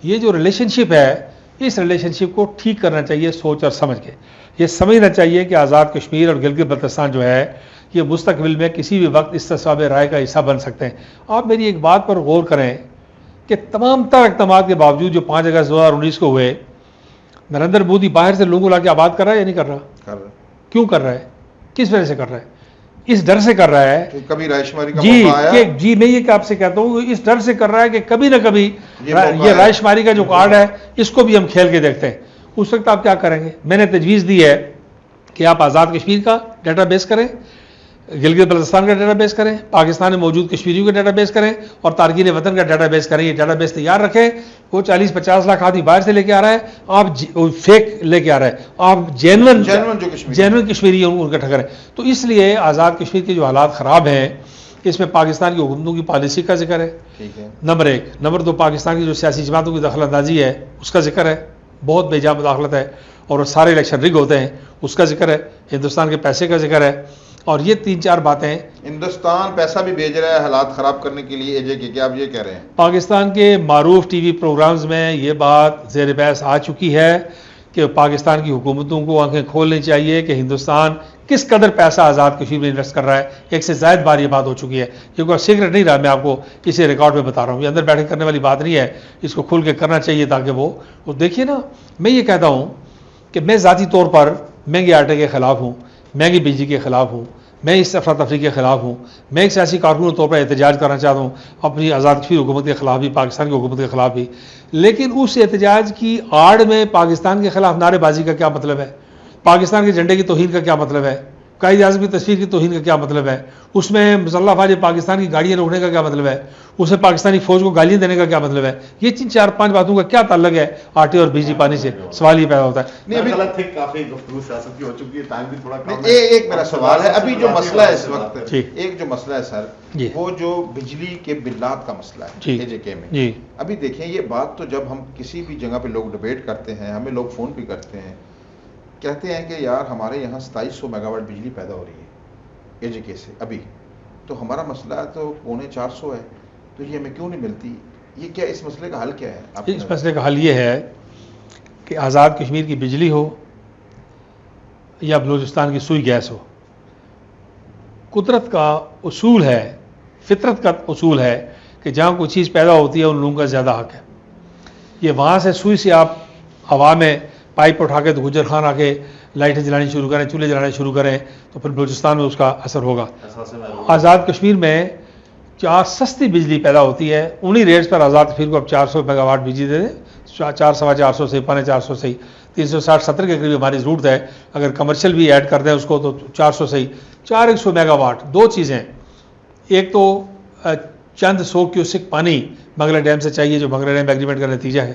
یہ جو ریلیشن شپ ہے اس ریلیشن شپ کو ٹھیک کرنا چاہیے سوچ اور سمجھ کے، یہ سمجھنا چاہیے کہ آزاد کشمیر اور گلگت بلتستان جو ہے یہ مستقبل میں کسی بھی وقت استصواب رائے کا حصہ بن سکتے ہیں۔ آپ میری ایک بات پر غور کریں کہ تمام تر اقدامات کے باوجود جو 5 اگست 2019 کو ہوئے، نریندر مودی باہر سے لوگوں لا کے آباد کر رہا ہے یا نہیں کر رہا؟ کیوں کر رہا ہے؟ کس وجہ سے کر رہا ہے؟ اس ڈر سے کر رہا ہے کبھی رائے شماری کا موقع آیا، جی میں یہ کہ آپ سے کہتا ہوں اس ڈر سے کر رہا ہے کہ کبھی نہ کبھی یہ رائے شماری کا جو کارڈ ہے اس کو بھی ہم کھیل کے دیکھتے ہیں۔ اس وقت آپ کیا کریں گے؟ میں نے تجویز دی ہے کہ آپ آزاد کشمیر کا ڈیٹا بیس کریں، گلگت بلتستان کا ڈیٹا بیس کریں، پاکستان میں موجود کشمیریوں کا ڈیٹا بیس کریں اور تارکین وطن کا ڈیٹا بیس کریں۔ یہ ڈیٹا بیس تیار رکھیں۔ وہ 40-50 لاکھ آدمی باہر سے لے کے آ رہا ہے، آپ فیک لے کے آ رہا ہے، آپ جینون کشمیری ان کا ٹھکریں۔ تو اس لیے آزاد کشمیر کے جو حالات خراب ہیں اس میں پاکستان کی حکومتوں کی پالیسی کا ذکر ہے، نمبر ایک۔ نمبر دو، پاکستان کی جو سیاسی جماعتوں کی دخل اندازی ہے اس کا ذکر ہے، بہت بے جا مداخلت ہے اور وہ سارے الیکشن رگ ہوتے ہیں، اس کا ذکر ہے، ہندوستان کے پیسے کا ذکر ہے، اور یہ 3-4 باتیں۔ ہندوستان پیسہ بھی بھیج رہا ہے حالات خراب کرنے کے لیے، اے کے آپ یہ کہہ رہے ہیں؟ پاکستان کے معروف ٹی وی پروگرامز میں یہ بات زیر بحث آ چکی ہے کہ پاکستان کی حکومتوں کو آنکھیں کھولنی چاہیے کہ ہندوستان کس قدر پیسہ آزاد کشمیر میں انویسٹ کر رہا ہے۔ ایک سے زائد بار یہ بات ہو چکی ہے، یہ کوئی سیکرٹ نہیں رہا، میں آپ کو کسی ریکارڈ میں بتا رہا ہوں، یہ اندر بیٹھے کرنے والی بات نہیں ہے، اس کو کھول کے کرنا چاہیے تاکہ وہ دیکھیے نا۔ میں یہ کہتا ہوں کہ میں ذاتی طور پر مہنگے آٹے کے خلاف ہوں، مہنگی بجلی کے خلاف ہوں، میں اس افراتفری کے خلاف ہوں، میں ایک سیاسی کارکن کے طور پر احتجاج کرنا چاہتا ہوں اپنی آزاد کشمیر حکومت کے خلاف بھی، پاکستان کی حکومت کے خلاف بھی، لیکن اس احتجاج کی آڑ میں پاکستان کے خلاف نعرے بازی کا کیا مطلب ہے؟ پاکستان کے جھنڈے کی توہین کا کیا مطلب ہے؟ قائد اعظم کی تصویر کی توہین کا کیا مطلب ہے؟ اس میں مسلح افواج پاکستان کی گاڑیاں روکنے کا کیا مطلب ہے؟ اس میں پاکستانی فوج کو گالیاں دینے کا کیا مطلب ہے؟ یہ 4-5 باتوں کا کیا تعلق ہے آٹے اور بجلی پانی سے؟ سوال یہ پیدا ہوتا ہے۔ ایک میرا سوال ہے، ابھی جو مسئلہ ہے اس وقت، ایک جو مسئلہ ہے سر، وہ جو بجلی کے بلات کا مسئلہ ہے اے جے کے میں، ابھی دیکھیں یہ بات تو جب ہم کسی بھی جگہ پہ لوگ ڈیبیٹ کرتے ہیں، ہمیں لوگ فون بھی کرتے ہیں، کہتے ہیں کہ یار ہمارے یہاں 2700 میگا واٹ بجلی پیدا ہو رہی ہے اے جے کے سے ابھی، تو ہمارا مسئلہ تو 450 ہے، تو یہ ہمیں کیوں نہیں ملتی؟ یہ کیا اس مسئلے کا حل کیا ہے؟ اس مسئلے کا حل یہ ہے کہ آزاد کشمیر کی بجلی ہو یا بلوچستان کی سوئی گیس ہو، قدرت کا اصول ہے، فطرت کا اصول ہے کہ جہاں کوئی چیز پیدا ہوتی ہے ان لوگوں کا زیادہ حق ہے۔ یہ وہاں سے سوئی سے آپ ہوا میں پائپ اٹھا کے تو گجر خان آ کے لائٹیں جلانی شروع کریں، چولہے جلانے شروع کریں تو پھر بلوچستان میں اس کا اثر ہوگا۔ آزاد کشمیر میں سستی بجلی پیدا ہوتی ہے، انہی ریٹس پر آزاد کشمیر کو اب 400 میگا واٹ بجلی دے دیں، 400 سے 450 سے 360-70 کے قریب ہماری ضرورت ہے. اگر کمرشل بھی ایڈ کر دیں اس کو تو 400 سے 400 میگا واٹ. دو چیزیں، ایک تو چند 100 کیوسک پانی بنگلہ ڈیم سے چاہیے جو بنگلہ ڈیم ایگریمنٹ کا نتیجہ ہے.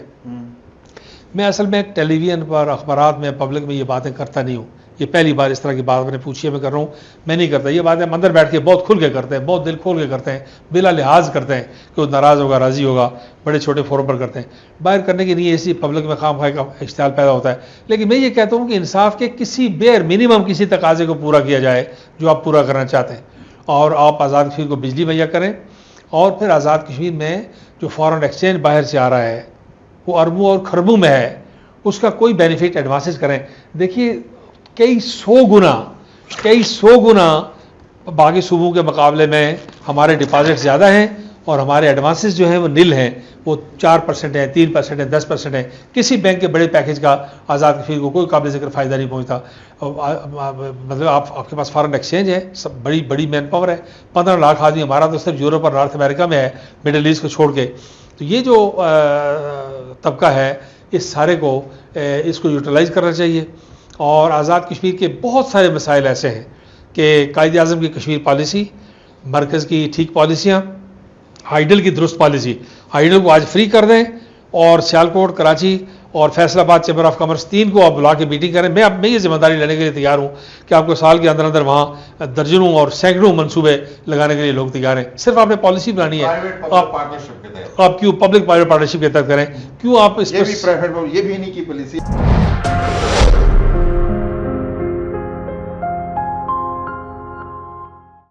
میں اصل میں ٹیلی ویژن پر، اخبارات میں، پبلک میں یہ باتیں کرتا نہیں ہوں. یہ پہلی بار اس طرح کی بات آپ نے پوچھی ہے، میں کر رہا ہوں. میں نہیں کرتا یہ باتیں. ہم اندر بیٹھ کے بہت کھل کے کرتے ہیں، بہت دل کھول کے کرتے ہیں، بلا لحاظ کرتے ہیں کہ وہ ناراض ہوگا راضی ہوگا. بڑے چھوٹے فورم پر کرتے ہیں. باہر کرنے کی نہیں، ایسی پبلک میں خام خواہ کا اشتعال پیدا ہوتا ہے. لیکن میں یہ کہتا ہوں کہ انصاف کے کسی بیئر منیمم کسی تقاضے کو پورا کیا جائے جو آپ پورا کرنا چاہتے ہیں. اور آپ آزاد کشمیر کو بجلی مہیا کریں، اور پھر آزاد کشمیر میں جو فارن ایکسچینج باہر سے آ رہا ہے وہ اربوں اور خربوں میں ہے، اس کا کوئی بینیفٹ ایڈوانسز کریں. دیکھیے کئی سو گنا باقی صوبوں کے مقابلے میں ہمارے ڈپازٹ زیادہ ہیں اور ہمارے ایڈوانسز جو ہیں وہ نل ہیں. وہ 4% ہیں، 3% ہیں، 10% ہیں. کسی بینک کے بڑے پیکج کا آزاد کشمیر کو کوئی قابل ذکر فائدہ نہیں پہنچتا. مطلب آپ کے پاس فارن ایکسچینج ہے، سب بڑی مین پاور ہے. 15 لاکھ آدمی ہمارا تو صرف یورپ اور نارتھ امریکہ میں ہے، مڈل ایسٹ کو چھوڑ کے. تو یہ جو طبقہ ہے اس سارے کو اس کو یوٹیلائز کرنا چاہیے. اور آزاد کشمیر کے بہت سارے مسائل ایسے ہیں کہ قائد اعظم کی کشمیر پالیسی، مرکز کی ٹھیک پالیسیاں، ہائیڈل کی درست پالیسی. ہائیڈل کو آج فری کر دیں اور سیالکوٹ، کراچی اور فیصل آباد چیمبر آف کامرس 3 کو آپ بلا کے میٹنگ کریں. میں یہ ذمہ داری لینے کے لیے تیار ہوں کہ آپ کو سال کے اندر وہاں درجنوں اور سینکڑوں منصوبے لگانے کے لیے لوگ تیار ہیں. صرف آپ نے پالیسی بنانی ہے. آپ کیوں پبلک پرائیویٹ پارٹنرشپ کے تحت کریں؟ کیوں آپ اس یہ بھی نہیں کی پالیسی